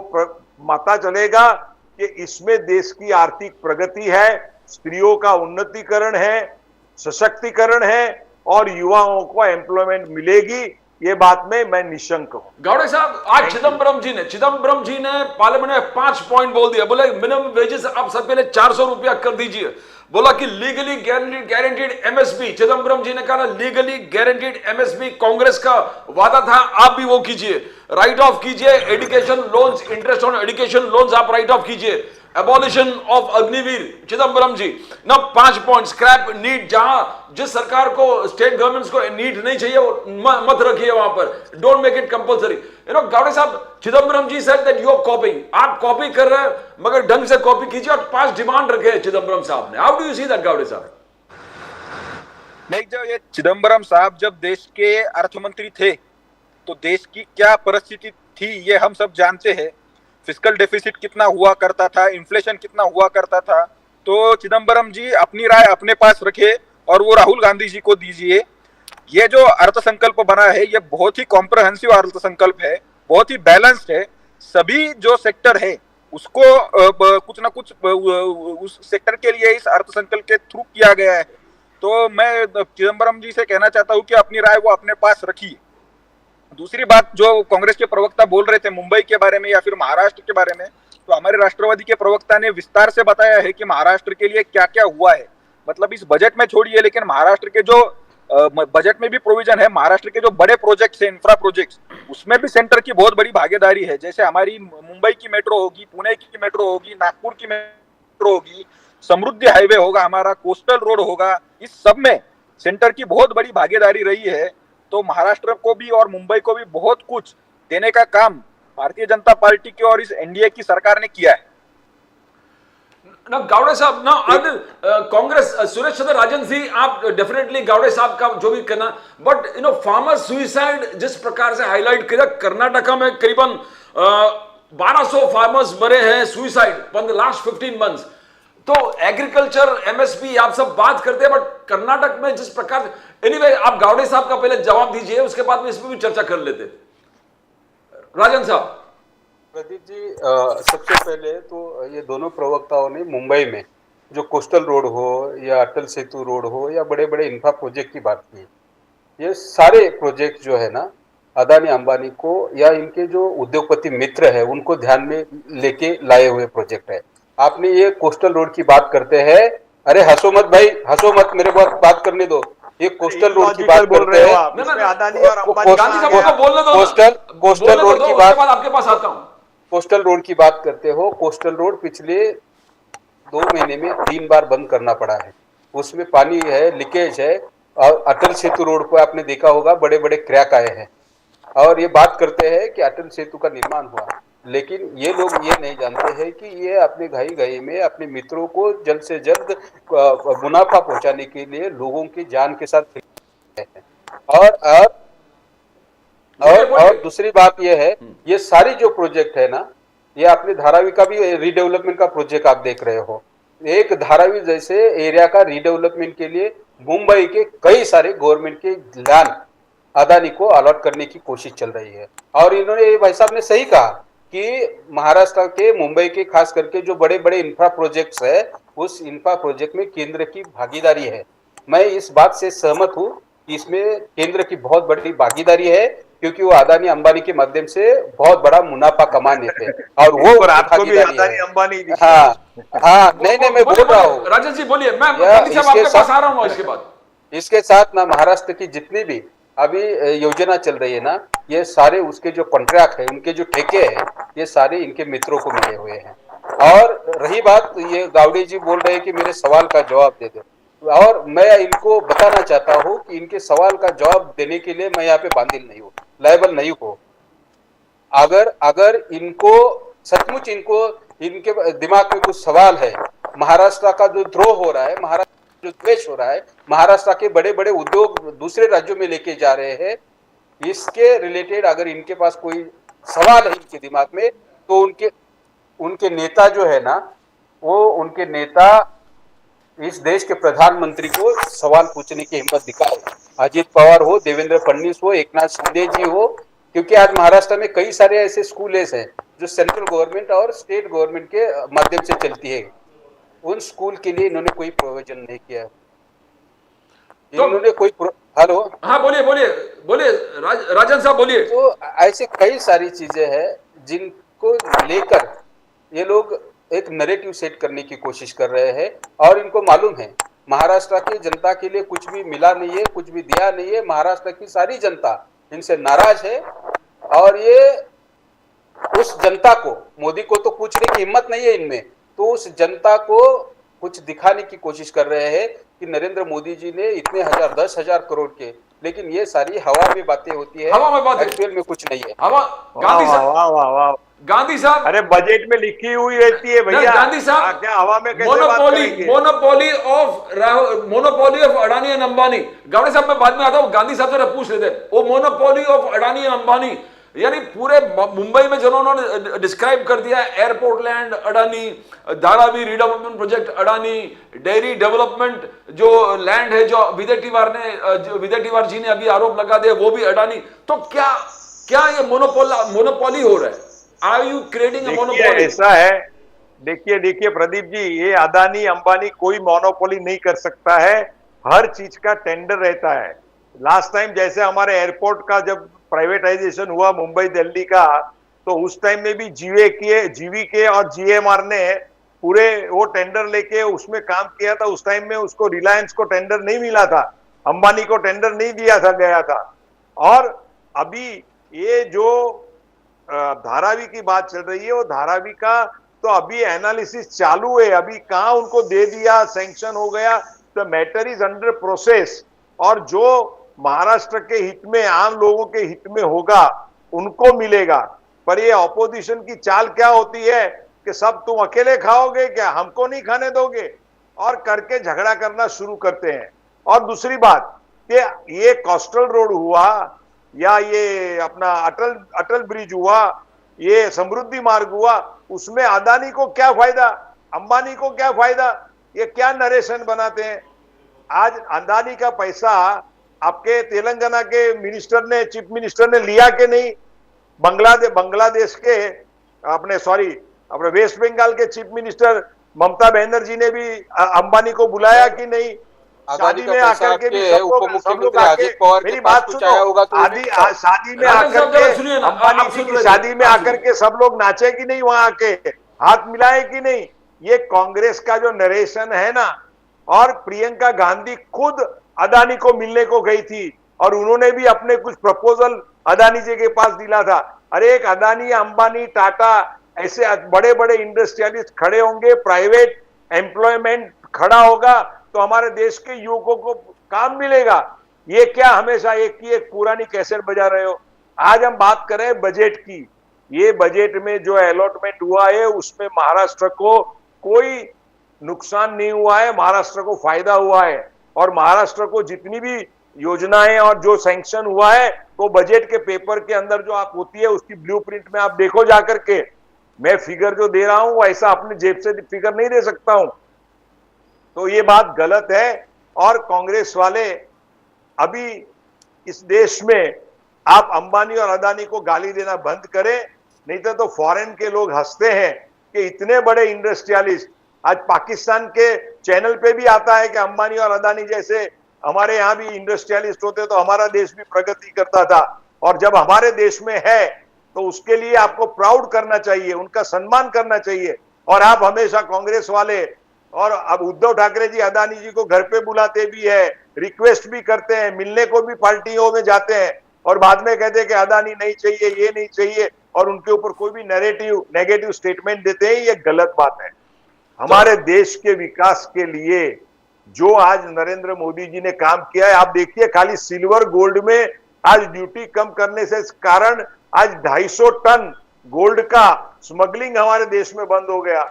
पता चलेगा कि इसमें देश की आर्थिक प्रगति है, स्त्रियों का उन्नतीकरण है, सशक्तिकरण है, और युवाओं को एम्प्लॉयमेंट मिलेगी। ये बात में मैं निशंक हूं। गावड़े साहब, आज चिदम्बरम जी ने पार्लियामेंट में 5 पॉइंट बोल दिया। बोला मिनिमम वेजेस आप सब पहले 400 रुपया कर दीजिए। बोला कि लीगली गारंटीड एमएसपी, चिदम्बरम जी ने कहा लीगली गारंटीड एमएसपी कांग्रेस का वादा था, आप भी वो कीजिए, राइट ऑफ कीजिए, education loans, interest on education loans आप राइट ऑफ कीजिए, एबॉलिशन ऑफ अग्निवीर, चिदम्बरम जी ना 5 पॉइंट, स्क्रैप नीट, जहां जिस सरकार को, स्टेट गवर्नमेंट्स को नीट नहीं चाहिए वो मत रखिए वहां पर, don't make it compulsory. Gawde sahab, Chidambaram ji said that you are copying, आप कॉपी कर रहे हैं मगर ढंग से कॉपी कीजिए, और 5 डिमांड रखे हैं चिदम्बरम साहब ने। How do you see that Gawde साहब? नहीं, जो ये चिदम्बरम साहब जब देश के अर्थमंत्री थे तो देश की क्या परिस्थिति थी ये हम सब जानते हैं। फिस्कल डेफिसिट कितना हुआ करता था, इन्फ्लेशन कितना हुआ करता था। तो चिदम्बरम जी अपनी राय अपने पास रखे और वो राहुल गांधी जी को दीजिए। ये जो अर्थसंकल्प बना है ये बहुत ही कॉम्प्रहेंसिव अर्थसंकल्प है, बहुत ही बैलेंस्ड है। सभी जो सेक्टर है उसको कुछ ना कुछ उस सेक्टर के लिए इस अर्थसंकल्प के थ्रू किया गया है। तो मैं चिदम्बरम जी से कहना चाहता हूँ कि अपनी राय वो अपने पास रखिए। दूसरी बात, जो कांग्रेस के प्रवक्ता बोल रहे थे मुंबई के बारे में या फिर महाराष्ट्र के बारे में, तो हमारे राष्ट्रवादी के प्रवक्ता ने विस्तार से बताया है कि महाराष्ट्र के लिए क्या क्या हुआ है। मतलब इस बजट में छोड़िए, लेकिन महाराष्ट्र के जो बजट में भी प्रोविजन है, महाराष्ट्र के जो बड़े प्रोजेक्ट्स हैं, इंफ्रा प्रोजेक्ट्स, उसमें भी सेंटर की बहुत बड़ी भागीदारी है। जैसे हमारी मुंबई की मेट्रो होगी, पुणे की मेट्रो होगी, नागपुर की मेट्रो होगी, समृद्धि हाईवे होगा, हमारा कोस्टल रोड होगा, इस सब में सेंटर की बहुत बड़ी भागीदारी रही है। तो महाराष्ट्र को भी और मुंबई को भी बहुत कुछ देने का काम भारतीय जनता पार्टी की और इस एनडीए की सरकार ने किया है। ना गावड़े साहब, ना कांग्रेस, सुरेश चंद्र राजन जी, आप डेफिनेटली गावड़े साहब का जो भी कहना, बट फार्मर सुइसाइड जिस प्रकार से हाईलाइट किया, कर्नाटका में करीबन 1200 फार्मर्स मरे हैं suicide for the last 15 months. तो एग्रीकल्चर, एमएसपी आप सब बात करते हैं, बट कर्नाटक में जिस प्रकार, एनीवे आप गावड़े साहब का पहले जवाब दीजिए, उसके बाद में इसमें भी चर्चा कर लेते। राजन साहब। प्रदीप जी, सबसे पहले तो ये दोनों प्रवक्ताओं ने मुंबई में जो कोस्टल रोड हो या अटल सेतु रोड हो या बड़े बड़े इंफ्रा प्रोजेक्ट की बात की। ये सारे प्रोजेक्ट जो है ना, अदानी अंबानी को या इनके जो उद्योगपति मित्र है उनको ध्यान में लेके लाए हुए प्रोजेक्ट है। आपने ये कोस्टल रोड की बात करते हैं, अरे हंसो मत भाई, हंसो मत, मेरे को बात करने दो। ये कोस्टल रोड की बात करते हैं, कोस्टल रोड की बात, आपके पास आता हूं। कोस्टल रोड की बात करते हो, कोस्टल रोड पिछले 2 महीने में 3 बार बंद करना पड़ा है। उसमें पानी है, लीकेज है, और अटल सेतु रोड पर आपने देखा होगा बड़े बड़े क्रैक आए हैं। और ये बात करते हैं कि अटल सेतु का निर्माण हुआ, लेकिन ये लोग ये नहीं जानते हैं कि ये अपने घाई में अपने मित्रों को जल्द से जल्द मुनाफा पहुंचाने के लिए लोगों की जान के साथ खेल रहे हैं। और दूसरी बात ये है, ये सारी जो प्रोजेक्ट है ना, ये अपने धारावी का भी रीडेवलपमेंट का प्रोजेक्ट आप देख रहे हो। एक धारावी जैसे एरिया का रीडेवलपमेंट के लिए मुंबई के कई सारे गवर्नमेंट के लैंड अदानी को अलॉट करने की कोशिश चल रही है। और इन्होंने, भाई साहब ने सही कहा कि महाराष्ट्र के, मुंबई के खास करके जो बड़े बड़े इंफ्रा प्रोजेक्ट्स है, उस इंफ्रा प्रोजेक्ट में केंद्र की भागीदारी है। मैं इस बात से सहमत हूँ कि इसमें केंद्र की बहुत बड़ी भागीदारी है, क्योंकि वो अदानी अंबानी के माध्यम से बहुत बड़ा मुनाफा कमाने थे। और वो आपको भी अदानी अंबानी, हाँ, नहीं, मैं बोल रहा हूँ। राजन जी बोलिए, मैं आपके पास आ रहा हूँ। इसके साथ ना महाराष्ट्र की जितनी भी अभी योजना चल रही है ना, ये सारे उसके जो कॉन्ट्रैक्ट है, उनके जो ठेके हैं, ये सारे इनके मित्रों को मिले हुए हैं। और रही बात, ये गावड़े जी बोल रहे हैं कि मेरे सवाल का जवाब दे दो, और मैं इनको बताना चाहता हूँ कि इनके सवाल का जवाब देने के लिए मैं यहाँ पे बांधिल नहीं हूँ, लायबल नहीं हूँ। अगर इनको सचमुच इनके दिमाग में कुछ सवाल है, महाराष्ट्र का जो द्रोह हो रहा है, महाराष्ट्र जो द्वेष हो रहा है, महाराष्ट्र के बड़े बड़े उद्योग दूसरे राज्यों में लेके जा रहे हैं, इसके रिलेटेड अगर इनके पास कोई सवाल है इनके दिमाग में, तो उनके नेता जो है ना, वो उनके नेता इस देश के प्रधानमंत्री को सवाल पूछने की हिम्मत दिखाए। अजित पवार हो, देवेंद्र फडणवीस हो, एकनाथ शिंदे जी हो, क्योंकि आज महाराष्ट्र में कई सारे ऐसे स्कूल्स हैं जो सेंट्रल गवर्नमेंट और स्टेट गवर्नमेंट के माध्यम से चलती है। उन स्कूल के लिए इन्होंने कोई प्रोविजन नहीं किया। इन्होंने कोई हेलो। हाँ बोलिए बोलिए बोलिए राजन साहब बोलिए। तो ऐसे कई सारी चीजें हैं जिनको लेकर ये लोग एक नैरेटिव सेट करने की कोशिश कर रहे हैं, और इनको मालूम है महाराष्ट्र की जनता के लिए कुछ भी मिला नहीं है, कुछ भी दिया नहीं है। महाराष्ट्र की सारी जनता इनसे नाराज है, और ये उस जनता को, मोदी को तो पूछने की हिम्मत नहीं है इनमें, तो उस जनता को कुछ दिखाने की कोशिश कर रहे हैं कि नरेंद्र मोदी जी ने इतने हजार, 10,000 करोड़ के, लेकिन ये सारी हवा में बातें होती है, हवा में बातें, एक्चुअल में कुछ नहीं है। हवा। गांधी साहब, वाह वाह वाह, गांधी साहब, अरे बजट में लिखी हुई रहती है भैया। गांधी साहब, क्या हवा में कैसे बात करेंगे? Monopoly of Adani and Ambani. Gandhi साहब मैं बाद में आता हूं, गांधी साहब जरा पूछ लेते हैं। वो monopoly of Adani and Ambani, यानी पूरे मुंबई में जो उन्होंने डिस्क्राइब कर दिया, airport land Adani, Dharavi redevelopment project Adani, dairy development जो लैंड है जो विदेटीवार जी ने अभी आरोप लगा दिया वो भी अडानी। तो क्या क्या ये मोनोपोली हो रहा है? Are you creating a monopoly? ऐसा है, देखिए प्रदीप जी, ये अदानी अंबानी कोई मोनोपोली नहीं कर सकता है। हर चीज का टेंडर रहता है। लास्ट टाइम जैसे हमारे एयरपोर्ट का जब प्राइवेटाइजेशन हुआ मुंबई दिल्ली का, तो उस टाइम में भी जीवीके और जीएमआर ने पूरे वो टेंडर लेके उसमें काम किया था। उस टाइम में उसको रिलायंस को टेंडर नहीं मिला था, अंबानी को टेंडर नहीं दिया था गया था। और अभी ये जो धारावी की बात चल रही है, वो धारावी का तो अभी एनालिसिस चालू है। अभी कहाँ उनको दे दिया, सैंक्शन हो गया, the matter is under process. और जो महाराष्ट्र के हित में, आम लोगों के हित में होगा उनको मिलेगा। पर ये ऑपोजिशन की चाल क्या होती है कि सब तुम अकेले खाओगे क्या, हमको नहीं खाने दोगे, और करके झगड़ा करना शुरू करते हैं। और दूसरी बात कि ये कोस्टल रोड हुआ या ये अपना अटल ब्रिज हुआ, ये समृद्धि मार्ग हुआ, उसमें अदानी को क्या फायदा, अंबानी को क्या फायदा? ये क्या नरेशन बनाते हैं? आज अदानी का पैसा आपके तेलंगाना के चीफ मिनिस्टर ने लिया कि नहीं? बांग्लादेश के अपने वेस्ट बंगाल के चीफ मिनिस्टर ममता बनर्जी ने भी अंबानी को बुलाया कि नहीं? शादी में आकर के भी सब लोग आके, मेरी बात सुनो, शादी में आकर के अंबानी जी की शादी में आकर के सब लोग नाचे कि नहीं, वहां आके हाथ मिलाए कि नहीं? ये कांग्रेस का जो नरेशन है ना। और प्रियंका गांधी खुद अदानी को मिलने को गई थी, और उन्होंने भी अपने कुछ प्रपोजल अदानी जी के पास दिला था। अरे एक अदानी, अंबानी, टाटा ऐसे बड़े बड़े इंडस्ट्रियलिस्ट खड़े होंगे, प्राइवेट एम्प्लॉयमेंट खड़ा होगा, तो हमारे देश के युवकों को काम मिलेगा। ये क्या हमेशा एक की एक पुरानी कैसेट बजा रहे हो? आज हम बात करें बजट की। ये बजट में जो अलॉटमेंट हुआ है उसमें महाराष्ट्र को कोई नुकसान नहीं हुआ है, महाराष्ट्र को फायदा हुआ है। और महाराष्ट्र को जितनी भी योजनाएं और जो सैंक्शन हुआ है, तो बजट के पेपर के अंदर जो आप होती है उसकी ब्लूप्रिंट में आप देखो जाकर के। मैं फिगर जो दे रहा हूं ऐसा अपने जेब से फिगर नहीं दे सकता हूं। तो ये बात गलत है। और कांग्रेस वाले अभी इस देश में आप अंबानी और अदानी को गाली देना बंद करें, नहीं तो फॉरेन के लोग हंसते हैं कि इतने बड़े इंडस्ट्रियलिस्ट, आज पाकिस्तान के चैनल पे भी आता है कि अंबानी और अदानी जैसे हमारे यहाँ भी इंडस्ट्रियलिस्ट होते तो हमारा देश भी प्रगति करता था। और जब हमारे देश में है तो उसके लिए आपको प्राउड करना चाहिए, उनका सम्मान करना चाहिए। और आप हमेशा कांग्रेस वाले, और अब उद्धव ठाकरे जी अदानी जी को घर पे बुलाते भी है, रिक्वेस्ट भी करते हैं, मिलने को भी पार्टियों में जाते हैं, और बाद में कहते हैं कि अदानी नहीं चाहिए, ये नहीं चाहिए, और उनके ऊपर कोई भी नेगेटिव स्टेटमेंट देते हैं। ये गलत बात है। हमारे देश के विकास के लिए जो आज नरेंद्र मोदी जी ने काम किया है, आप देखिए खाली सिल्वर गोल्ड में आज ड्यूटी कम करने से कारण आज 250 टन गोल्ड का स्मगलिंग हमारे देश में बंद हो गया।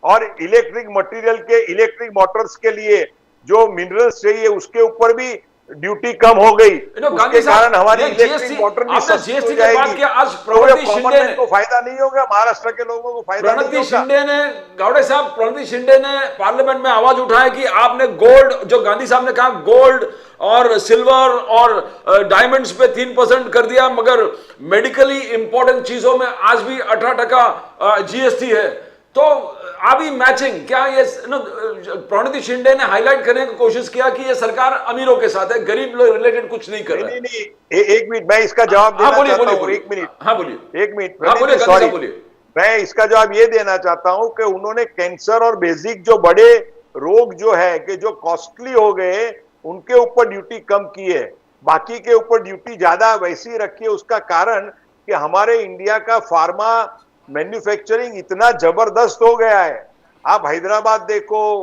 और इलेक्ट्रिक मटेरियल के, इलेक्ट्रिक मोटर्स के लिए जो मिनरल्स चाहिए उसके ऊपर भी ड्यूटी कम हो गई। उसके कारण हमारी इलेक्ट्रिक मोटर भी सस्ती हो जाएगी। आज प्रणति शिंदे ने, को फायदा नहीं होगा, महाराष्ट्र के लोगों को फायदा नहीं होगा। शिंदे ने, गावड़े साहब, प्रणति शिंदे ने पार्लियामेंट में आवाज उठाया कि आपने गोल्ड, जो गांधी साहब ने कहा गोल्ड और सिल्वर और डायमंड्स पे 3% कर दिया, मगर मेडिकली इंपॉर्टेंट चीजों में आज भी 18% जीएसटी है। तो अभी मैचिंग क्या ये प्रणिति शिंदे ने हाईलाइट करने की कोशिश किया कि ये सरकार अमीरों के साथ है, गरीब लोग रिलेटेड कुछ नहीं कर रहा है। नहीं, एक मिनट, मैं इसका जवाब देना चाहता हूँ। एक मिनट, हाँ बोलिए, एक मिनट, हाँ बोलिए, सॉरी, बोलिए। मैं इसका जवाब ये देना चाहता हूं कि उन्होंने कैंसर और बेसिक जो बड़े रोग जो है कि जो कॉस्टली हो गए उनके ऊपर ड्यूटी कम की है, बाकी के ऊपर ड्यूटी ज्यादा वैसी रखी है। उसका कारण कि हमारे इंडिया का फार्मा मैन्युफैक्चरिंग इतना जबरदस्त हो गया है। आप हैदराबाद देखो,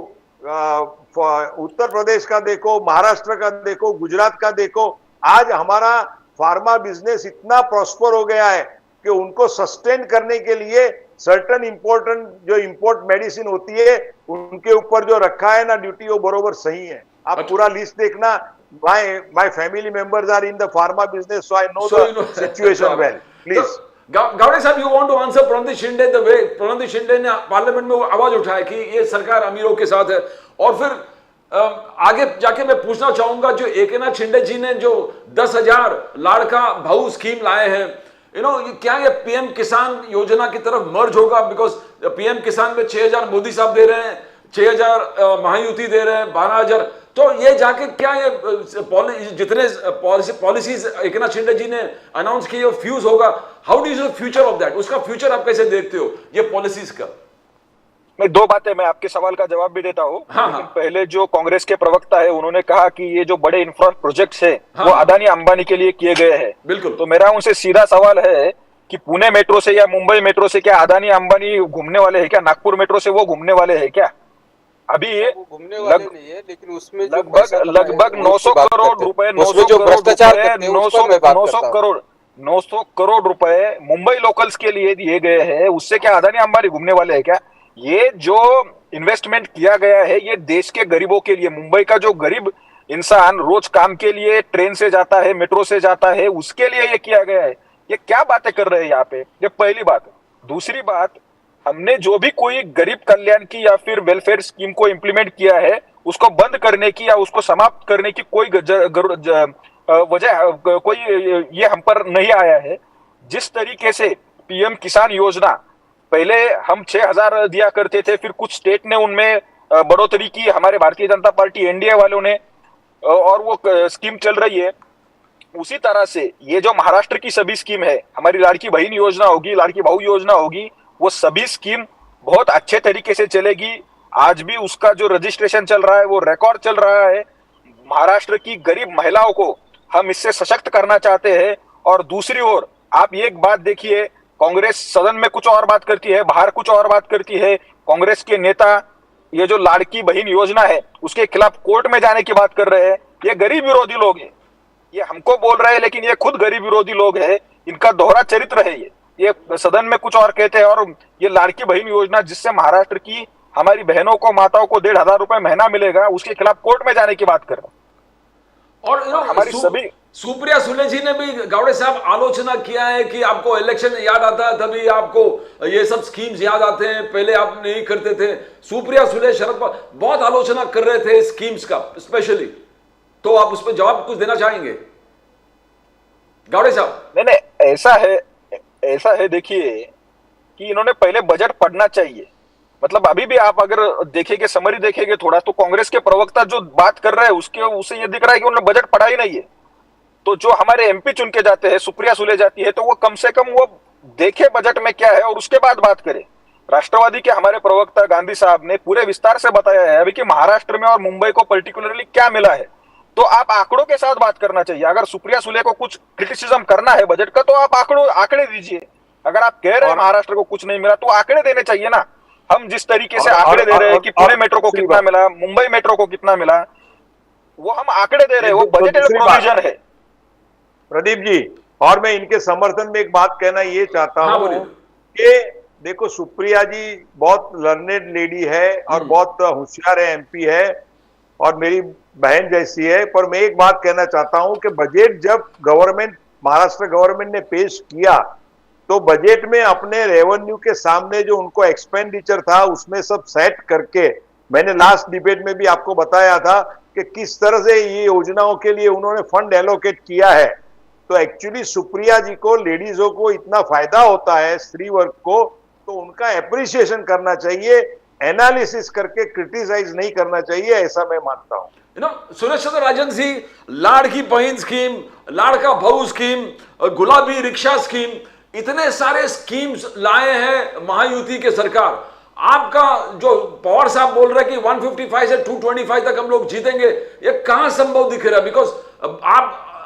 उत्तर प्रदेश का देखो, महाराष्ट्र का देखो, गुजरात का देखो, आज हमारा फार्मा बिजनेस इतना प्रॉस्पर हो गया है कि उनको सस्टेन करने के लिए सर्टन इंपॉर्टेंट जो इंपोर्ट मेडिसिन होती है उनके ऊपर जो रखा है ना ड्यूटी, वो बरोबर सही है। आप पूरा लिस्ट देखना। my family members are in the pharma business, so I know the situation well. Please. Gawde साहब, you want to answer प्रणिति Shinde the way प्रणिति Shinde ने पार्लियामेंट में आवाज उठाया कि ये सरकार अमीरों के साथ है, और फिर आगे जाके मैं पूछना चाहूंगा जो एकनाथ शिंदे जी ने जो 10,000 लाड़का भाऊ स्कीम लाए हैं, क्या ये पीएम किसान योजना की तरफ मर्ज होगा? बिकॉज पीएम किसान में 6,000 मोदी साहब दे रहे हैं, 6,000 महायुति दे रहे हैं, 12,000, तो ये जाके क्या ये जितने पॉलिसीज एकनाथ शिंदे जी ने अनाउंस किए वो फ्यूज होगा? How do you future of that? उसका फ्यूचर आप कैसे देखते हो ये पॉलिसीज का? मैं दो बातें, मैं आपके सवाल का जवाब भी देता हूँ। हाँ। पहले जो कांग्रेस के प्रवक्ता है उन्होंने कहा कि ये जो बड़े इंफ्रा प्रोजेक्ट्स है हाँ। वो अदानी अंबानी के लिए किए गए हैं। बिल्कुल। तो मेरा उनसे सीधा सवाल है कि पुणे मेट्रो से या मुंबई मेट्रो से क्या अदानी अंबानी घूमने वाले हैं क्या? नागपुर मेट्रो से वो घूमने वाले हैं क्या? अभी ये घूमने वाले नहीं है, लेकिन उसमें लगभग 900 करोड़ रुपए, 900 करोड़ रुपए मुंबई लोकल्स के लिए दिए गए हैं। उससे क्या अदानी अंबानी घूमने वाले हैं क्या? ये जो इन्वेस्टमेंट किया गया है ये देश के गरीबों के लिए, मुंबई का जो गरीब इंसान रोज काम के लिए ट्रेन से जाता है, मेट्रो से जाता है, उसके लिए ये किया गया है। ये क्या बातें कर रहे हैं यहाँ पे? ये पहली बात। दूसरी बात, हमने जो भी कोई गरीब कल्याण की या फिर वेलफेयर स्कीम को इंप्लीमेंट किया है उसको बंद करने की या उसको समाप्त करने की कोई वजह कोई ये हम पर नहीं आया है। जिस तरीके से पीएम किसान योजना पहले हम 6,000 दिया करते थे, फिर कुछ स्टेट ने उनमें बढ़ोतरी की, हमारे भारतीय जनता पार्टी एनडीए वालों ने, और वो स्कीम चल रही है। उसी तरह से ये जो महाराष्ट्र की सभी स्कीम है, हमारी लाड़की बहन योजना होगी, लाड़की बहू योजना होगी, वो सभी स्कीम बहुत अच्छे तरीके से चलेगी। आज भी उसका जो रजिस्ट्रेशन चल रहा है वो रिकॉर्ड चल रहा है। महाराष्ट्र की गरीब महिलाओं को हम इससे सशक्त करना चाहते हैं। और दूसरी ओर आप एक बात देखिए, कांग्रेस सदन में कुछ और बात करती है, बाहर कुछ और बात करती है। कांग्रेस के नेता ये जो लाड़की बहन योजना है उसके खिलाफ कोर्ट में जाने की बात कर रहे हैं। ये गरीब विरोधी लोग हैं, ये हमको बोल रहे हैं लेकिन ये खुद गरीब विरोधी लोग हैं। इनका दोहरा चरित्र है। ये सदन में कुछ और कहते हैं और ये लाड़की बहन योजना जिससे महाराष्ट्र की हमारी बहनों को, माताओं को 1,500 रुपए महीना मिलेगा, उसके खिलाफ कोर्ट में जाने की बात कर रहे हैं। और हमारी सभी सुप्रिया सुले जी ने भी गावड़े साहब आलोचना किया है कि आपको इलेक्शन याद आता है तभी आपको ये सब स्कीम्स याद आते हैं, पहले आप नहीं करते थे। सुप्रिया सुले शरद पवार बहुत आलोचना कर रहे थे स्कीम्स का स्पेशली, तो आप उस पर जवाब कुछ देना चाहेंगे गावड़े साहब? नहीं, ऐसा है देखिए कि इन्होंने पहले बजट पढ़ना चाहिए। मतलब अभी भी आप अगर देखेंगे, समरी देखेंगे थोड़ा, तो कांग्रेस के प्रवक्ता जो बात कर रहे हैं उससे ये दिख रहा है कि उन्होंने बजट पढ़ा ही नहीं है। तो जो हमारे एमपी चुन के जाते हैं, सुप्रिया सुले जाती है, तो वो कम से कम वो देखे बजट में क्या है और उसके बाद बात करे। राष्ट्रवादी के हमारे प्रवक्ता गांधी साहब ने पूरे विस्तार से बताया है अभी कि महाराष्ट्र में और मुंबई को पर्टिकुलरली क्या मिला है। तो आप आंकड़ों के साथ बात करना चाहिए। अगर सुप्रिया सुले को कुछ क्रिटिसिज्म करना है बजट का तो आप आंकड़े दीजिए। अगर आप कह रहे हैं महाराष्ट्र को कुछ नहीं मिला तो आंकड़े देने चाहिए ना। हम जिस तरीके से आंकड़े दे रहे हैं कि पुणे मेट्रो को कितना मिला, मुंबई मेट्रो को कितना मिला, वो हम आंकड़े दे रहे हैं, वो बजट प्रोविजन है। प्रदीप जी, और मैं इनके समर्थन में एक बात कहना ये चाहता हूँ कि देखो, सुप्रिया जी बहुत लर्नेड लेडी है और बहुत होशियार है, एमपी है और मेरी बहन जैसी है। पर मैं एक बात कहना चाहता हूं कि बजट जब महाराष्ट्र गवर्नमेंट ने पेश किया तो बजट में अपने रेवेन्यू के सामने जो उनको एक्सपेंडिचर था उसमें सब सेट करके, मैंने लास्ट डिबेट में भी आपको बताया था कि किस तरह से ये योजनाओं के लिए उन्होंने फंड एलोकेट किया है। तो एक्चुअली सुप्रिया जी को, लेडीजों को इतना फायदा होता है, स्त्री वर्ग को, तो उनका एप्रिसिएशन करना चाहिए, एनालिसिस करके क्रिटिसाइज नहीं करना चाहिए, ऐसा मैं मानता हूं। सुरेश चंद्र राजन जी, लाड़की बहन स्कीम, लाड़का भाऊ स्कीम, गुलाबी रिक्शा स्कीम, इतने सारे स्कीम्स लाए हैं महायुति के सरकार। आपका जो पवार साहब बोल रहे हैं कि 155 से 225 तक हम लोग जीतेंगे, ये कहां संभव दिख रहा है? बिकॉज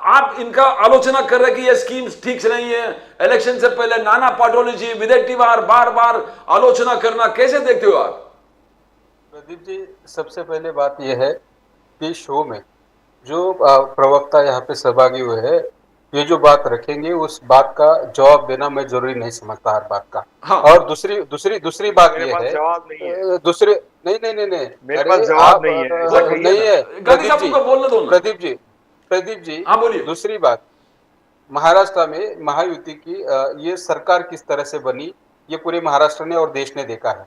आप इनका आलोचना कर रहे हैं कि ये स्कीम्स ठीक से नहीं है। इलेक्शन से पहले नाना पाटोले जी, विजय टिवार बार बार आलोचना करना, कैसे देखते हो आप? प्रदीप जी, सबसे पहले बात यह है कि शो में जो प्रवक्ता यहाँ पे सहभागी हुए हैं, ये जो बात रखेंगे उस बात का जवाब देना मैं जरूरी नहीं समझता हर बात का। हाँ। और दूसरी बात ये है, जवाब नहीं है, दूसरे नहीं मेरे पास जवाब नहीं है, नहीं है गांधी साहब को बोलने दो ना। प्रदीप जी हाँ बोलिए। दूसरी बात, महाराष्ट्र में महायुति की ये सरकार किस तरह से बनी, ये पूरे महाराष्ट्र ने और देश ने देखा है।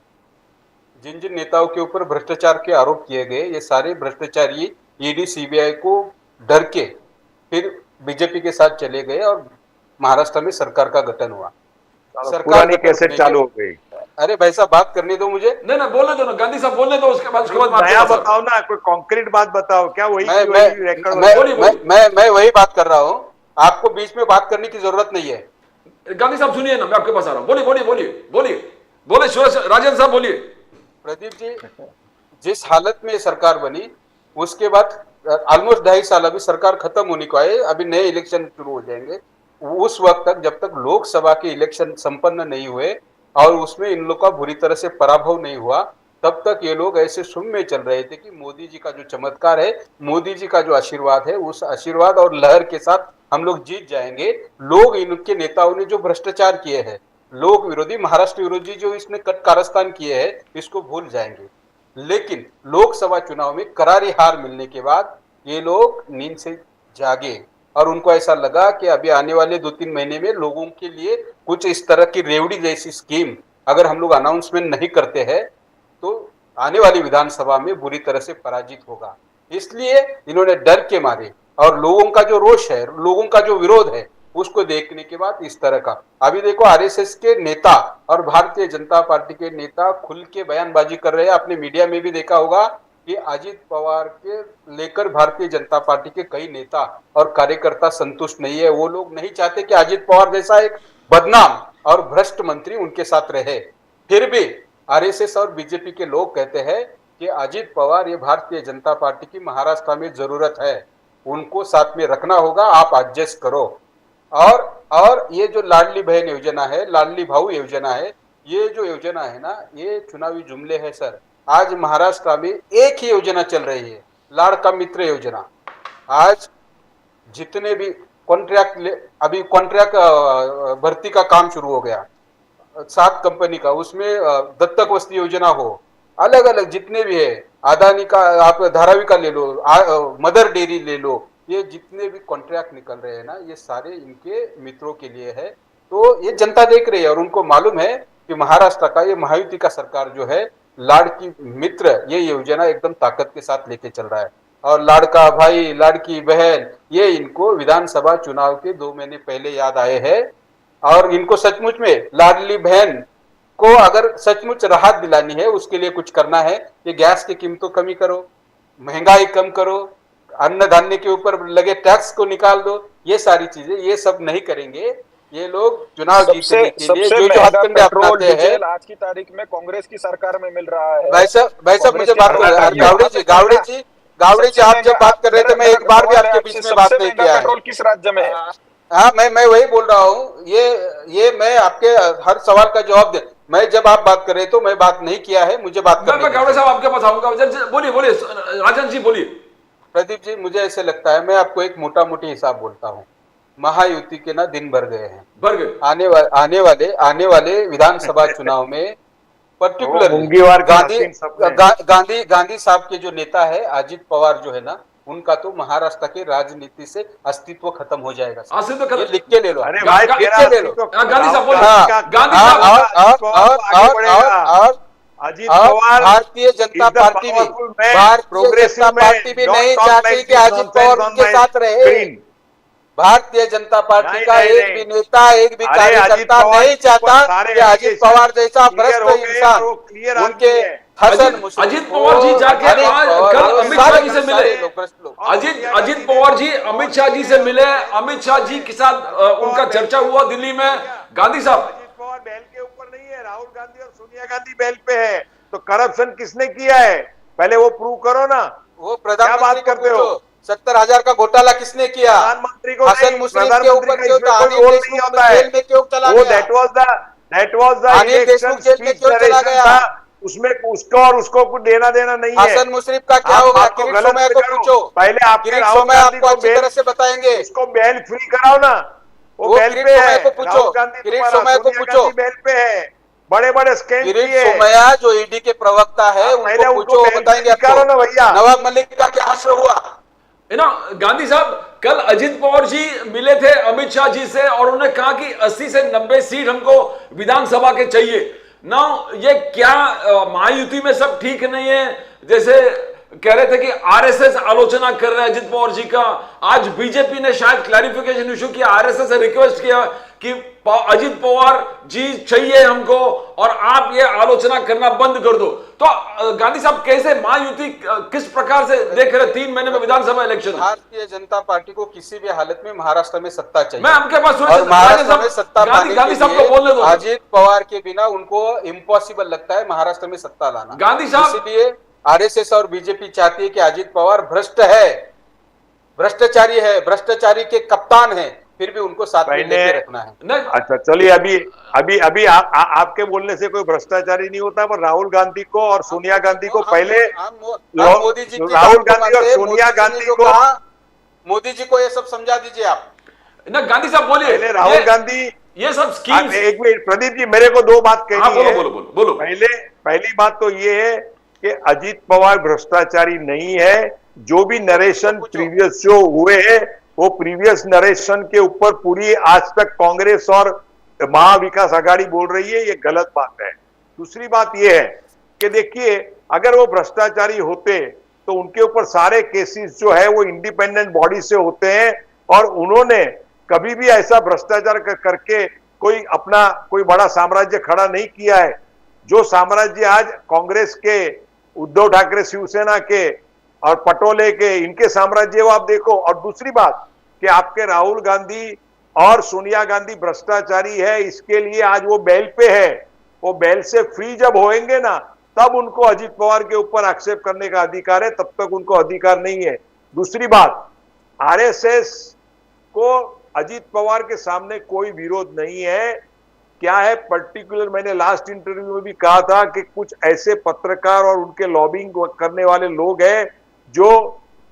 जिन जिन नेताओं के ऊपर भ्रष्टाचार के आरोप किए गए, ये सारे भ्रष्टाचारी ईडी सीबीआई को डर के फिर बीजेपी के साथ चले गए और महाराष्ट्र में सरकार का गठन हुआ। पुरानी कैसेट चालू हो गई। अरे भाई साहब, बात करने दो मुझे। नहीं बोलने दो ना, गांधी साहब बोलने दो, उसके बाद नया बताओ ना, कोई कॉन्क्रीट बात बताओ। क्या वही मैं वही बात कर रहा हूँ, आपको बीच में बात करने की जरूरत नहीं है। गांधी साहब सुनिए ना, मैं आपके पास आ रहा हूँ। बोलिए सुरेश राजन साहब बोलिए। प्रदीप जी, जिस हालत में सरकार बनी उसके बाद ऑलमोस्ट 2.5 साल अभी सरकार खत्म होने को आए, अभी नए इलेक्शन शुरू हो जाएंगे। उस वक्त तक, जब तक लोकसभा के इलेक्शन संपन्न नहीं हुए और उसमें इन लोग का बुरी तरह से पराभव नहीं हुआ, तब तक ये लोग ऐसे सुन में चल रहे थे कि मोदी जी का जो चमत्कार है, मोदी जी का जो आशीर्वाद है, उस आशीर्वाद और लहर के साथ हम लोग जीत जाएंगे। लोग, इनके नेताओं ने जो भ्रष्टाचार किए हैं, लोक विरोधी, महाराष्ट्र विरोधी जो इसने कट कारस्तान किए हैं, इसको भूल जाएंगे। लेकिन लोकसभा चुनाव में करारी हार मिलने के बाद ये लोग नींद से जागे और उनको ऐसा लगा कि अभी आने वाले 2-3 महीने में लोगों के लिए कुछ इस तरह की रेवड़ी जैसी स्कीम अगर हम लोग अनाउंसमेंट नहीं करते हैं तो आने वाली विधानसभा में बुरी तरह से पराजित होगा। इसलिए इन्होंने डर के मारे और लोगों का जो रोष है, लोगों का जो विरोध है, उसको देखने के बाद इस तरह का। अभी देखो, आरएसएस के नेता और भारतीय जनता पार्टी के नेता खुल के बयानबाजी कर रहे हैं। आपने मीडिया में भी देखा होगा कि अजित पवार के लेकर भारतीय जनता पार्टी के कई नेता और कार्यकर्ता संतुष्ट नहीं है। वो लोग नहीं चाहते कि अजित पवार जैसा एक बदनाम और भ्रष्ट मंत्री उनके साथ रहे। फिर भी आरएसएस और बीजेपी के लोग कहते हैं कि अजित पवार, ये भारतीय जनता पार्टी की महाराष्ट्र में जरूरत है, उनको साथ में रखना होगा, आप एडजस्ट करो। और ये जो लाडली बहन योजना है, लाडली भाऊ योजना है, ये जो योजना है ना, ये चुनावी जुमले है सर। आज महाराष्ट्र में एक ही योजना चल रही है, लाड़का मित्र योजना। आज जितने भी अभी कॉन्ट्रैक्ट भर्ती का काम शुरू हो गया 7 कंपनी का, उसमें दत्तक वस्ती योजना हो, अलग अलग जितने भी है, अदानी का, आप धारावी का ले लो, मदर डेयरी ले लो, ये जितने भी कॉन्ट्रैक्ट निकल रहे हैं ना, ये सारे इनके मित्रों के लिए है। तो ये जनता देख रही है और उनको मालूम है कि महाराष्ट्र का ये महायुति का सरकार जो है, लाड़की मित्र ये योजना एकदम ताकत के साथ लेके चल रहा है। और लाड़का भाई, लाड़की बहन, ये इनको विधानसभा चुनाव के 2 महीने पहले याद आए हैं। और इनको सचमुच में लाडली बहन को अगर सचमुच राहत दिलानी है, उसके लिए कुछ करना है, ये गैस की कीमतों कमी करो, महंगाई कम करो, अन्न धान्य के ऊपर लगे टैक्स को निकाल दो। ये सारी चीजें ये सब नहीं करेंगे ये लोग चुनाव जीतने के लिए जो हथकंडे अपनाते हैं। आज की तारीख में कांग्रेस की सरकार में मिल रहा है। भाई साहब मुझे बात कर, गावड़े जी आप जब बात कर रहे थे, मैं एक बार भी आपके बीच में बात नहीं किया है। पेट्रोल किस राज्य में है? हाँ, मैं वही बोल रहा हूँ। ये मैं आपके हर सवाल का जवाब दे, मैं जब आप बात कर रहे तो मैं बात नहीं किया है, मुझे बात करने। मैं गावड़े साहब आपके पास आऊंगा। बोलिए राजन जी बोलिए। प्रदीप जी, मुझे ऐसे लगता है, मैं आपको एक मोटा मोटी हिसाब बोलता हूँ, महायुति के ना दिन भर गए हैं, भर गए। आने वाले विधानसभा चुनाव में पर्टिकुलर गांधी साहब के जो नेता है अजित पवार जो है ना, उनका तो महाराष्ट्र के राजनीति से अस्तित्व खत्म हो जाएगा। ये लिख के ले लो। अरे भाई, लिख के ले लो। गांधी साहब अजित पवार भारतीय जनता पार्टी भी नहीं चाहती कि अजित पवार उनके साथ रहे। भारतीय जनता पार्टी नहीं, का नहीं, एक नहीं। भी नेता, एक भी अरे कार्यकर्ता अजित पवार नहीं के चाहता ऊपर सारे कि अजित allegation पवार जैसा clear भ्रष्ट हो गए, इंसान तो clear आदमी उनके है। हसन मुश्रीफ अजित पवार जी जाके अजित आज पवार- कल वो अमित शाह सारे- जी से सारे मिले। लोग, भ्रष्ट लोग। अजित पवार जी अमित शाह जी से मिले, अमित शाह जी के साथ उनका चर्चा हुआ दिल्ली में। गांधी साहब, अजित पवार बैल के ऊपर नहीं है, राहुल गांधी और सोनिया गांधी बैल पे है। तो करप्शन किसने किया है पहले वो प्रूव करो ना। वो क्या प्रधानमंत्री बात को करते हो? पूछो 70,000 का घोटाला किसने किया? प्रधानमंत्री को हसन नहीं, मुश्रीफ के प्रधानमंत्री ऊपर का क्यों इसमें था? कोई अनिल रोल नहीं देशमुख होता है। जेल में क्यों चला वो गया? That was the Anil election Deshmukh jail में स्पीच क्यों चला नरेशन गया? था, उसमें उसको और उसको कुछ देना देना नहीं है। हसन मुश्रीफ का क्या आप होगा? बात को किरीट गलत सोमैया मत को करो। पूछो, पहले आपके किरीट राहुल सोमैया गांधी आपको को अच्छी बेल तरह से बताएंगे। उसको बेल फ्री कराओ ना। वो बेल किरीट पे सोमैया है, को पूछो, राहुल गांधी किरीट तुम्हारा, सोमैया को सोनिया पूछो। गांधी बेल पे है। बड़े बड़े स्कैम किरीट किए। सोमैया जो ईडी के प्रवक्ता है पहले उनको उनको पूछो, बेल बताएंगे से निकालो आपको ना भैया। नवाब मलिक का क्या हासिल हुआ। गांधी साहब, कल अजित पवार जी मिले थे अमित शाह जी से और उन्होंने कहा कि 80 से 90 सीट हमको विधानसभा के चाहिए ना। ये क्या महायुति में सब ठीक नहीं है? जैसे कह रहे थे कि आरएसएस आलोचना कर रहे हैं अजित पवार जी का। आज बीजेपी ने शायद क्लैरिफिकेशन इशू किया, आरएसएस से रिक्वेस्ट किया कि अजित पवार जी चाहिए हमको और आप ये आलोचना करना बंद कर दो। तो गांधी साहब, कैसे महायुति किस प्रकार से देख रहे 3 महीने में विधानसभा इलेक्शन है? भारतीय जनता पार्टी को किसी भी हालत में महाराष्ट्र में सत्ता चाहिए। मैं आपके पास और महाराष्ट्र में सत्ता पाने गांधी के साहब को बोलने लिए दो। अजित पवार के बिना उनको इम्पॉसिबल लगता है महाराष्ट्र में सत्ता लाना। गांधी साहब, इसलिए आरएसएस और बीजेपी चाहती है कि अजित पवार भ्रष्ट है, भ्रष्टाचारी है, भ्रष्टाचारी के कप्तान है, फिर भी उनको साथ में लेके रखना है। नहीं, अच्छा चलिए, अभी आपके बोलने से कोई भ्रष्टाचारी नहीं होता, पर राहुल गांधी को और सोनिया गांधी को पहले मोदी जी की राहुल बात को गांधी और मानते हैं। सोनिया मोदी जी ने गांधी जो को कहा, मोदी जी को ये सब समझा दीजिए आप। ना गांधी साहब बोलिए। पहले राहुल गांधी, ये सब स्कीम्स। एक मिनट प्रदीप जी, मेरे को दो बात कहनी बोलो है। बोलो बोलो बोलो। पहली बात तो ये है कि अजित पवार भ्रष्टाचारी नहीं है। जो भी नरेशन प्रीवियस जो हुए हैं वो प्रीवियस नरेशन के ऊपर पूरी आज तक कांग्रेस और महाविकास आघाड़ी बोल रही है, ये गलत बात है। दूसरी बात ये है कि देखिए, अगर वो भ्रष्टाचारी होते तो उनके ऊपर सारे केसेस जो है वो इंडिपेंडेंट बॉडी से होते हैं, और उन्होंने कभी भी ऐसा भ्रष्टाचार करके कोई बड़ा साम्राज्य खड़ा नहीं किया है। जो साम्राज्य आज कांग्रेस के, उद्धव ठाकरे शिवसेना के और पटोले के, इनके साम्राज्य वो आप देखो। और दूसरी बात कि आपके राहुल गांधी और सोनिया गांधी भ्रष्टाचारी है, इसके लिए आज वो बेल पे है। वो बेल से फ्री जब होएंगे ना, तब उनको अजित पवार के ऊपर आक्षेप करने का अधिकार है, तब तक उनको अधिकार नहीं है। दूसरी बात, आरएसएस को अजित पवार के सामने कोई विरोध नहीं है। क्या है पर्टिकुलर, मैंने लास्ट इंटरव्यू में भी कहा था कि कुछ ऐसे पत्रकार और उनके लॉबिंग करने वाले लोग हैं जो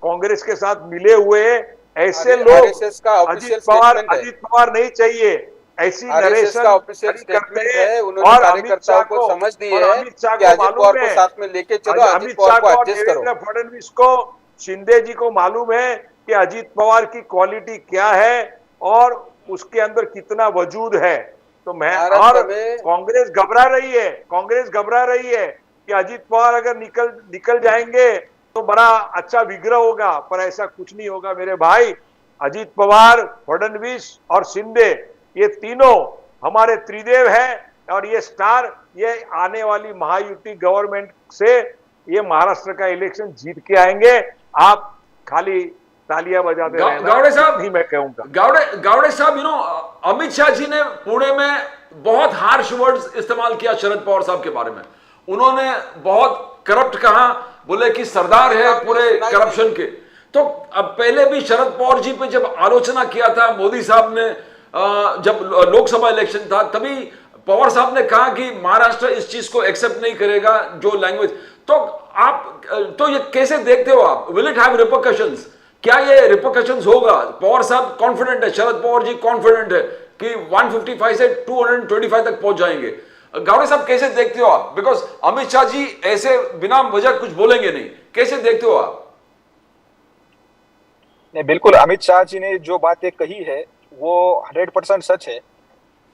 कांग्रेस के साथ मिले हुए हैं। ऐसे लोग अजित पवार नहीं चाहिए। ऐसी नरेशन और कार्यकर्ताओं को समझ दी है कि अजित पवार को साथ में लेके चलो, अजित पवार को एडजस्ट करो। फडणवीस को, शिंदे जी को मालूम है कि अजित पवार की क्वालिटी क्या है और उसके अंदर कितना वजूद है। तो मैं, और कांग्रेस घबरा रही है कि अजित पवार अगर निकल जाएंगे तो बड़ा अच्छा विग्रह होगा, पर ऐसा कुछ नहीं होगा मेरे भाई। अजित पवार, फडणवीस और शिंदे, ये तीनों हमारे त्रिदेव है, और ये स्टार, ये आने वाली महायुति गवर्नमेंट से ये महाराष्ट्र का इलेक्शन जीत के आएंगे। आप खाली तालियां बजाते रहना, गावड़े साहब, नहीं मैं कहूंगा। गावड़े साहब, अमित शाह जी ने पुणे में बहुत हार्श वर्ड्स इस्तेमाल किया शरद पवार साहब के बारे में। उन्होंने बहुत करप्ट कहा, बोले कि सरदार है पूरे करप्शन के। तो अब पहले भी शरद पवार जी पे जब आलोचना किया था मोदी साहब ने, जब लोकसभा इलेक्शन था, तभी पवार साहब ने कहा कि महाराष्ट्र इस चीज को एक्सेप्ट नहीं करेगा, जो लैंग्वेज। तो आप, तो ये कैसे देखते हो आप? Will it have repercussions? क्या ये रिपरकशंस होगा? पवार साहब कॉन्फिडेंट है, शरद पवार जी कॉन्फिडेंट है कि 155 से 225 तक पहुंच जाएंगे। गावड़े साहब, कैसे देखते हो आप? बिकॉज अमित शाह जी ऐसे बिना वजह कुछ बोलेंगे नहीं, कैसे देखते हो आप? नहीं, बिल्कुल अमित शाह जी ने जो बातें कही है वो 100% सच है।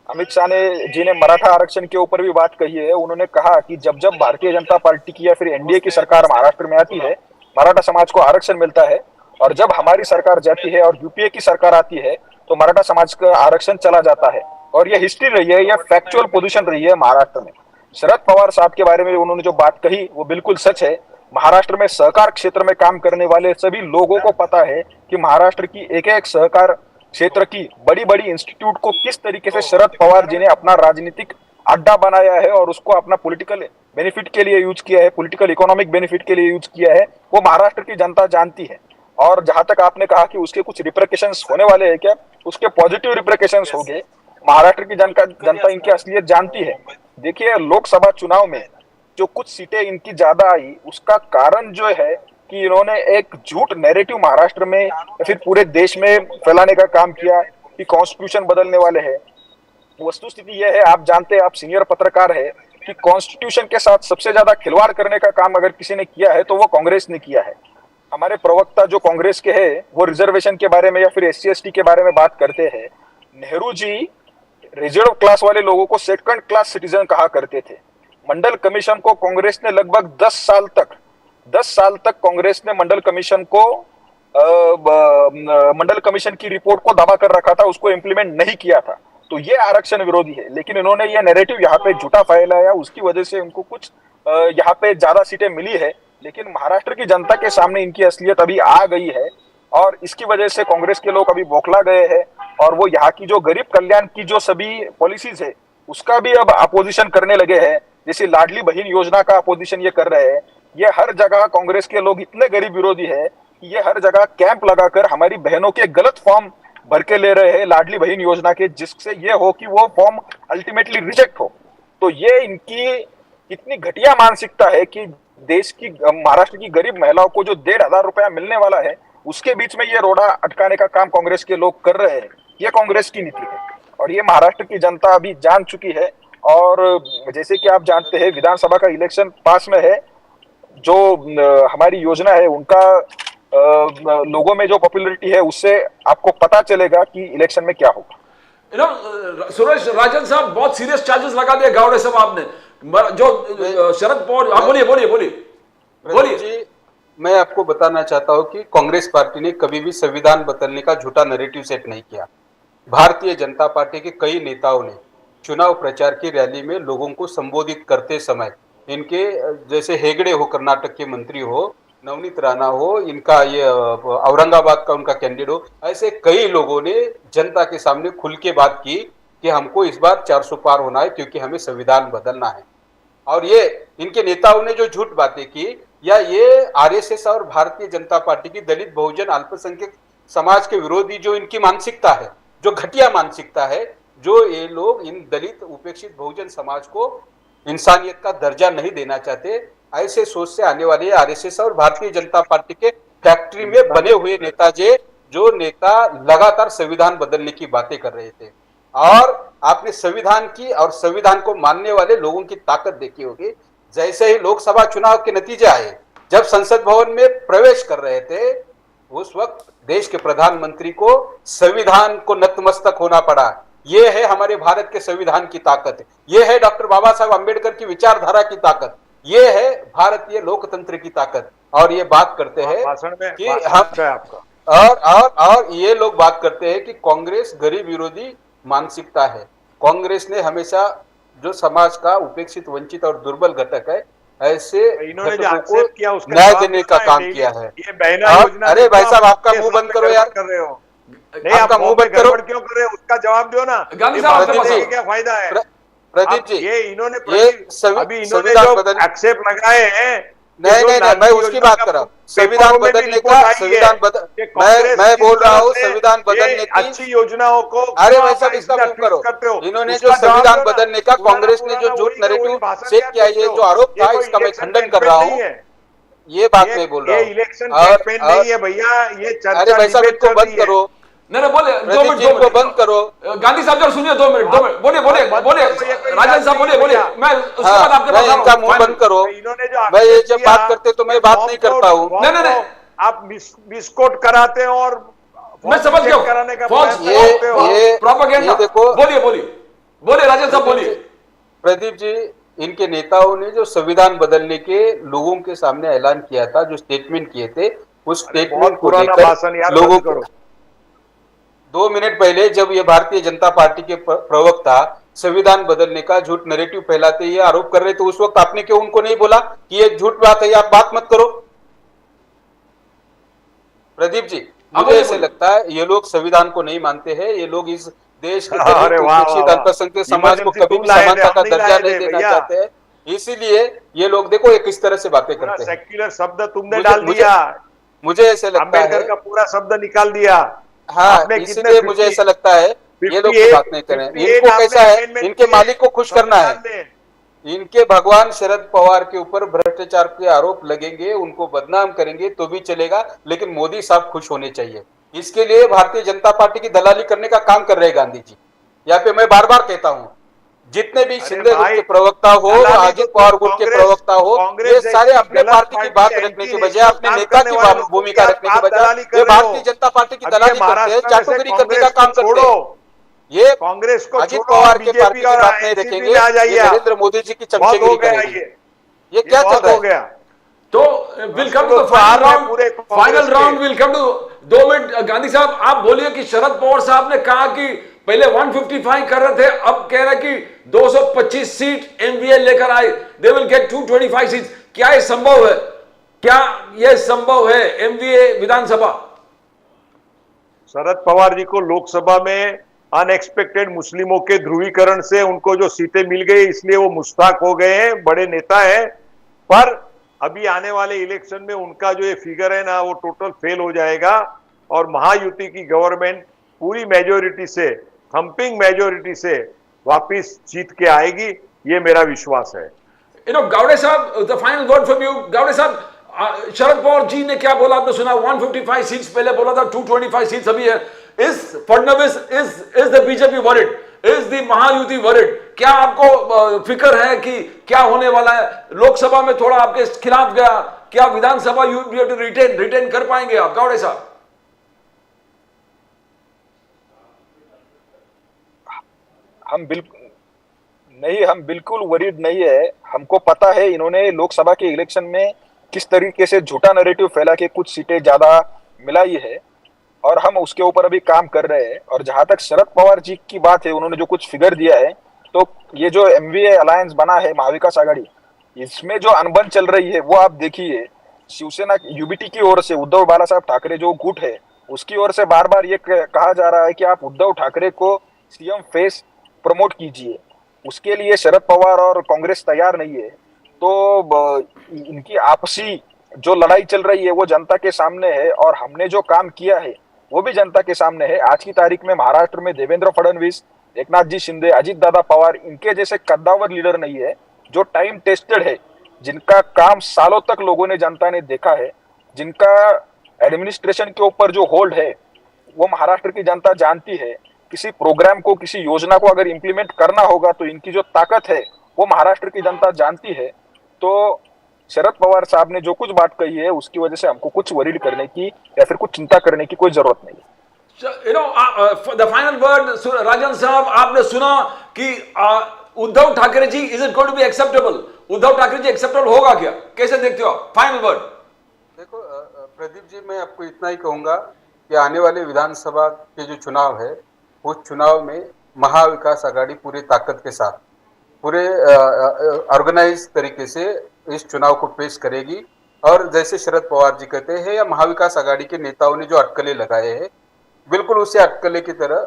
अमित शाह जी ने मराठा आरक्षण के ऊपर भी बात कही है। उन्होंने कहा कि जब जब भारतीय जनता पार्टी की या फिर एनडीए की सरकार महाराष्ट्र में आती है, मराठा समाज को आरक्षण मिलता है, और जब हमारी सरकार जाती है और यूपीए की सरकार आती है तो मराठा समाज का आरक्षण चला जाता है। और ये हिस्ट्री रही है, ये फैक्चुअल पोजीशन रही है महाराष्ट्र में। शरद पवार साहब के बारे में उन्होंने जो बात कही वो बिल्कुल सच है। महाराष्ट्र में सहकार क्षेत्र में काम करने वाले सभी लोगों को पता है कि महाराष्ट्र की एक एक सहकार क्षेत्र की बड़ी बड़ी इंस्टीट्यूट को किस तरीके से शरद पवार जी ने अपना राजनीतिक अड्डा बनाया है और उसको अपना पॉलिटिकल बेनिफिट के लिए यूज किया है, पॉलिटिकल इकोनॉमिक बेनिफिट के लिए यूज किया है, वो महाराष्ट्र की जनता जानती है। और जहां तक आपने कहा कि उसके कुछ रिप्रिकॉशंस होने वाले हैं, क्या उसके पॉजिटिव रिप्रिकॉशंस होंगे? महाराष्ट्र की जनता इनकी असलियत जानती है। देखिए, लोकसभा चुनाव में जो कुछ सीटें इनकी ज्यादा आई उसका कारण जो है कि इन्होंने एक झूठ नैरेटिव महाराष्ट्र में या फिर पूरे देश में फैलाने का काम किया कि कॉन्स्टिट्यूशन बदलने वाले हैं। वस्तुस्थिति यह है, आप जानते हैं, आप सीनियर पत्रकार है, कि कॉन्स्टिट्यूशन के साथ सबसे ज्यादा खिलवाड़ करने का काम अगर किसी ने किया है तो वो कांग्रेस ने किया है। हमारे प्रवक्ता जो कांग्रेस के हैं वो रिजर्वेशन के बारे में या फिर SC/ST के बारे में बात करते हैं। नेहरू जी रिजर्व क्लास वाले लोगों को सेकंड क्लास सिटीजन कहा करते थे। मंडल कमीशन को कांग्रेस ने लगभग 10 साल तक कांग्रेस ने मंडल कमीशन की रिपोर्ट को दबा कर रखा था, उसको इम्प्लीमेंट नहीं किया था। तो ये आरक्षण विरोधी है, लेकिन इन्होंने ये नैरेटिव यहाँ पे झूठा फैलाया, उसकी वजह से उनको कुछ यहाँ पे ज्यादा सीटें मिली है। लेकिन महाराष्ट्र की जनता के सामने इनकी असलियत अभी आ गई है और इसकी वजह से कांग्रेस के लोग अभी बौखला गए हैं और वो यहाँ की जो गरीब कल्याण की जो सभी पॉलिसीज है उसका भी अब अपोजिशन करने लगे हैं। जैसे लाडली बहन योजना का अपोजिशन ये कर रहे हैं। ये हर जगह कांग्रेस के लोग इतने गरीब विरोधी है कि ये हर जगह कैंप लगाकर हमारी बहनों के गलत फॉर्म भर के ले रहे हैं लाडली बहन योजना के, जिससे ये हो कि वो फॉर्म अल्टीमेटली रिजेक्ट हो। तो ये इनकी इतनी घटिया मानसिकता है कि देश की महाराष्ट्र की गरीब महिलाओं को जो 1,500 रुपया मिलने वाला है उसके बीच में ये रोड़ा अटकाने का काम कांग्रेस के लोग कर रहे हैं। ये कांग्रेस की नीति है और ये महाराष्ट्र की जनता अभी जान चुकी है। और जैसे कि आप जानते हैं, विधानसभा का इलेक्शन पास में है, जो हमारी योजना है उनका लोगों में जो पॉपुलैरिटी है उससे आपको पता चलेगा कि इलेक्शन में क्या होगा। सुरेश राजन साहब, बहुत सीरियस चार्जेस लगा दिए गावड़े साहब आपने, जो शरद पवार। आप बोलिए जी। मैं आपको बताना चाहता हूं कि कांग्रेस पार्टी ने कभी भी संविधान बदलने का झूठा नैरेटिव सेट नहीं किया। भारतीय जनता पार्टी के कई नेताओं ने चुनाव प्रचार की रैली में लोगों को संबोधित करते समय, इनके जैसे हेगड़े हो कर्नाटक के मंत्री हो, नवनीत राणा हो, इनका ये औरंगाबाद का उनका कैंडिडेट हो, ऐसे कई लोगों ने जनता के सामने खुल के बात की कि हमको इस बार 400 पार होना है क्योंकि हमें संविधान बदलना है। और ये इनके नेताओं ने जो झूठ बातें की, या ये आरएसएस और भारतीय जनता पार्टी की दलित बहुजन अल्पसंख्यक समाज के विरोधी जो इनकी मानसिकता है, जो घटिया मानसिकता है, जो ये लोग इन दलित उपेक्षित बहुजन समाज को इंसानियत का दर्जा नहीं देना चाहते, ऐसे सोच से आने वाले आरएसएस और भारतीय जनता पार्टी के फैक्ट्री में बने हुए नेताजी, जो नेता लगातार संविधान बदलने की बातें कर रहे थे। और आपने संविधान की और संविधान को मानने वाले लोगों की ताकत देखी होगी। जैसे ही लोकसभा चुनाव के नतीजे आए, जब संसद भवन में प्रवेश कर रहे थे, उस वक्त देश के प्रधानमंत्री को संविधान को नतमस्तक होना पड़ा। ये है हमारे भारत के संविधान की ताकत, ये है डॉक्टर बाबा साहब अम्बेडकर की विचारधारा की ताकत, ये है भारतीय लोकतंत्र की ताकत। और ये बात करते हैं कि हम और ये लोग बात करते हैं कि कांग्रेस गरीब विरोधी मानसिकता है। कांग्रेस ने हमेशा जो समाज का उपेक्षित, वंचित और दुर्बल घटक है, ऐसे इन्होंने जो एक्सेप्ट किया उसका न्याय देने का काम किया है। ये बहना योजना, अरे भाई साहब, आपका मुंह बंद करो यार, कर रहे हो नहीं, आपका मुंह बंद करो, क्यों कर रहे हो? उसका जवाब दो ना। गांधी साहब, क्या फायदा है प्रदीप जी? ये इन्होंने अभी इन्होंने जो एक्सेप्ट लगाए हैं, नहीं, मैं उसकी बात कर रहा हूँ। संविधान बदलने का, मैं बोल रहा हूँ संविधान बदलने की अच्छी योजनाओं को। अरे भाई साहब, इसका मुंह करो। इन्होंने जो संविधान बदलने का कांग्रेस ने जो झूठ नैरेटिव सेट किया, ये जो आरोप था, इसका मैं खंडन कर रहा हूँ। ये बात मैं बोल रहा हूँ। इलेक्शन कैंपेन नहीं है भैया, ये चर्चा। अरे भाई साहब, इसको बंद करो। नहीं बोले, 2 मिनट को बंद करो। गांधी साहब जरा सुनिए, 2 मिनट बोलिए राजन साहब, बोलिए मैं उसके बाद आपके पास इनका मुंह बंद करो। मैं ये जब बात करते तो मैं बात नहीं करता हूँ। नहीं, आप मिसकोट कराते हैं और मैं समझ गया कराने का ये प्रोपेगेंडा। देखो, बोलिए राजन साहब, बोलिए। प्रदीप जी, इनके नेताओं ने जो संविधान बदलने के लोगों के सामने ऐलान किया था, जो स्टेटमेंट किए थे, उस बहुत स्टेटमेंट को पुराना भाषण लेकर यार, लोगों बंद को करो। 2 मिनट पहले जब ये भारतीय जनता पार्टी के प्रवक्ता संविधान बदलने का झूठ नैरेटिव फैलाते ये आरोप कर रहे थे, उस वक्त आपने क्यों उनको नहीं बोला कि ये झूठ बात है, आप बात मत करो? प्रदीप जी, मुझे ऐसे लगता है ये लोग संविधान को नहीं मानते हैं, ये लोग इस देश के अरे दलित, वाह, उपेक्षित, वाह, वाह। अल्पसंख्यक समाज को Emergency कभी तुम भी लाए थे, समानता का हम नहीं दर्जा लाए नहीं थे देना भैया। चाहते हैं, इसीलिए ये लोग देखो ये किस तरह से बातें पूरा करते हैं। सेक्युलर शब्द तुमने मुझे- डाल मुझे- दिया, मुझे ऐसे लगता अंबेडकर है, का पूरा शब्द निकाल दिया। हाँ, आपने कितने इसीलिए मुझे ऐसा लगता है ये लोग तो बात नहीं कर रहे हैं। 58 इनको कैसा है, आपने इनके मालिक को खुश करना है। संविधान में। इनके भगवान शरद पवार के ऊपर भ्रष्टाचार के आरोप लगेंगे, उनको बदनाम करेंगे तो भी चलेगा, लेकिन मोदी साहब खुश होने चाहिए। इसके लिए भारतीय जनता पार्टी की दलाली करने का काम कर रहे हैं गांधी जी। यहाँ पे मैं बार बार कहता हूँ, जितने भी शिंदे गुट के प्रवक्ता हो, अजित पवार गुट के प्रवक्ता हो, ये सारे अपने पार्टी की बात रखने के बजाय, अपने नेता की भूमिका रखने के बजाय ये भारतीय जनता पार्टी की दलाली करते हैं, चाटुकरी करने का काम करते हैं। ये कांग्रेस को अजित छोड़ो, पवार के पार्टी बीजेपी की और बात नहीं एनसीपी रखेंगे, में आ ये जाइए। नरेंद्र मोदी जी की बहुत हो चमचेगिरी गया करेंगे। ये क्या चल बहुत रहा हो है? गया। तो will come to the final round, final round will come to 2 minute. Gandhi साहब आप बोलिए कि शरद पवार साहब ने कहा कि पहले 155 कर रहे थे, अब कह रहे कि 225 सीट एमवीए लेकर आए, दे विल गेट 225 सीट। क्या ये संभव है? क्या यह संभव है एमवीए विधानसभा? शरद पवार जी को लोकसभा में अनएक्सपेक्टेड मुस्लिमों के ध्रुवीकरण से उनको जो सीटें मिल गई, इसलिए वो मुस्ताक हो गए हैं, बड़े नेता हैं। पर अभी आने वाले इलेक्शन में उनका जो ये फिगर है ना, वो टोटल फेल हो जाएगा और महायुति की गवर्नमेंट पूरी मेजोरिटी से, थंपिंग मेजोरिटी से वापिस जीत के आएगी, ये मेरा विश्वास है। गावड़े साहब, the final word from you. Gawde साहब, शरद पवार जी ने क्या बोला आपने सुना? 155 सीट्स पहले बोला था, 225 सीट्स अभी है। Is Fadnavis, is the BJP worried, is the Mahayuti worried? क्या आपको फिक्र है कि क्या होने वाला है? लोकसभा में थोड़ा आपके खिलाफ गया, क्या विधानसभा यू रिटेन कर पाएंगे आप, गावड़े साहब? हम बिल्कुल वरीड नहीं है। हमको पता है इन्होंने लोकसभा के इलेक्शन में किस तरीके से झूठा नैरेटिव फैला के कुछ सीटें ज्यादा मिलाई है और हम उसके ऊपर अभी काम कर रहे हैं। और जहां तक शरद पवार जी की बात है, उन्होंने जो कुछ फिगर दिया है, तो ये जो एमवीए अलायंस बना है महाविकास आघाड़ी, इसमें जो अनबन चल रही है वो आप देखिए। शिवसेना यूबीटी की ओर से उद्धव बाला साहब ठाकरे जो गुट है, उसकी ओर से बार बार ये कहा जा रहा है कि आप उद्धव ठाकरे को सीएम फेस प्रमोट कीजिए। उसके लिए शरद पवार और कांग्रेस तैयार नहीं है। तो इनकी आपसी जो लड़ाई चल रही है वो जनता के सामने है और हमने जो काम किया है वो भी जनता के सामने है। आज की तारीख में महाराष्ट्र में देवेंद्र फडणवीस, एकनाथ जी शिंदे, अजित दादा पवार, इनके जैसे कद्दावर लीडर नहीं है जो टाइम टेस्टेड है, जिनका काम सालों तक लोगों ने, जनता ने देखा है, जिनका एडमिनिस्ट्रेशन के ऊपर जो होल्ड है वो महाराष्ट्र की जनता जानती है। किसी प्रोग्राम को, किसी योजना को अगर इंप्लीमेंट करना होगा तो इनकी जो ताकत है वो महाराष्ट्र की जनता जानती है। तो शरद पवार साहब ने जो कुछ बात कही है उसकी वजह से हमको कुछ वरीड करने की या फिर कुछ चिंता करने की कोई जरूरत नहीं है। द फाइनल वर्ड, राजन साहब, आपने सुना कि Uddhav Thackeray ji, is it going to be acceptable? Uddhav Thackeray ji acceptable होगा क्या? कैसे देखते हो आप? Final word. देखो प्रदीप जी, मैं आपको इतना ही कहूंगा कि आने वाले विधानसभा के जो चुनाव है, उस चुनाव में महाविकास आघाड़ी पूरी ताकत के साथ, पूरे ऑर्गेनाइज तरीके से इस चुनाव को पेश करेगी। और जैसे शरद पवार जी कहते हैं या महाविकास आघाड़ी के नेताओं ने जो अटकलें लगाए हैं, बिल्कुल उसी अटकले की तरह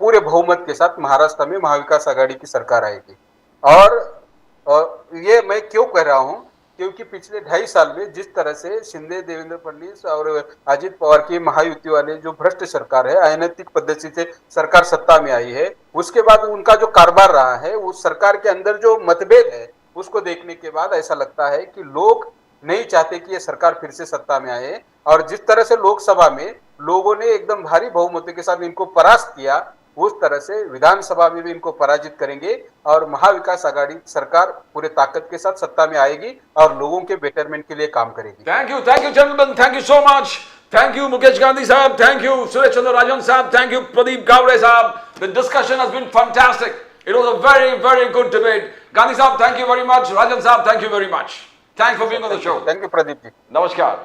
पूरे बहुमत के साथ महाराष्ट्र में महाविकास आघाड़ी की सरकार आएगी। और ये मैं क्यों कह रहा हूं, क्योंकि पिछले 2.5 साल में जिस तरह से शिंदे, देवेंद्र फडणवीस और अजित पवार की महायुति वाले जो भ्रष्ट सरकार है, अनैतिक पद्धति से सरकार सत्ता में आई है, उसके बाद उनका जो कारोबार रहा है, उस सरकार के अंदर जो मतभेद है, उसको देखने के बाद ऐसा लगता है कि लोग नहीं चाहते कि ये सरकार फिर से सत्ता में आए। और जिस तरह से लोकसभा में लोगों ने एकदम भारी बहुमत के साथ इनको परास्त किया, उस तरह से विधानसभा में भी इनको पराजित करेंगे और महाविकास आघाड़ी सरकार पूरे ताकत के साथ सत्ता में आएगी और लोगों के बेटरमेंट के लिए काम करेगी। Thank you gentleman, thank you so much. Thank you Mukesh Gandhi साहब, थैंक यू सुरेश चंद्र राजन साहब, थैंक यू प्रदीप गावड़े साहब। The discussion has been fantastic. It was a very, very good debate. Gandhi Saab, thank you very much. Rajan Saab, thank you very much. Thanks for being on the show. Thank you, Pradeep ji. Namaskar.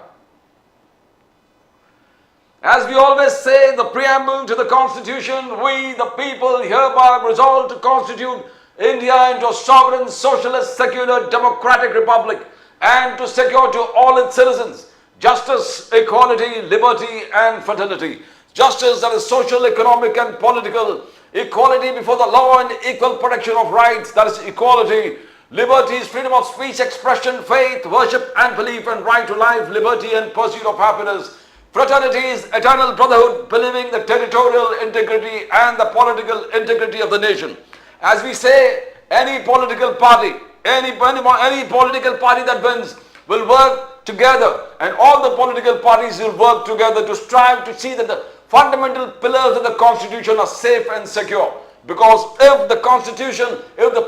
As we always say in the preamble to the Constitution, we, the people, hereby resolve to constitute India into a sovereign, socialist, secular, democratic republic and to secure to all its citizens justice, equality, liberty and fraternity. Justice that is social, economic and political. Equality before the law and equal protection of rights, that is equality. Liberty is freedom of speech, expression, faith, worship and belief, and right to life, liberty and pursuit of happiness. Fraternity is eternal brotherhood, believing the territorial integrity and the political integrity of the nation. As we say, any political party that wins will work together, and all the political parties will work together to strive to see that the fundamental pillars of the Constitution are safe and secure. Because if the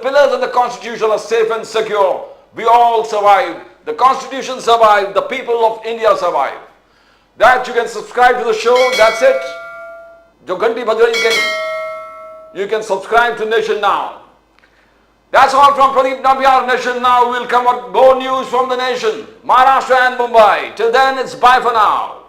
pillars of the Constitution are safe and secure, we all survive. The Constitution survived, the people of India survive. That you can subscribe to the show, that's it. Jo Ghanti Bajra, you can subscribe to Nation Now. That's all from Pradeep Nambiar, Nation Now. We'll come up more news from the nation, Maharashtra and Mumbai. Till then, it's bye for now.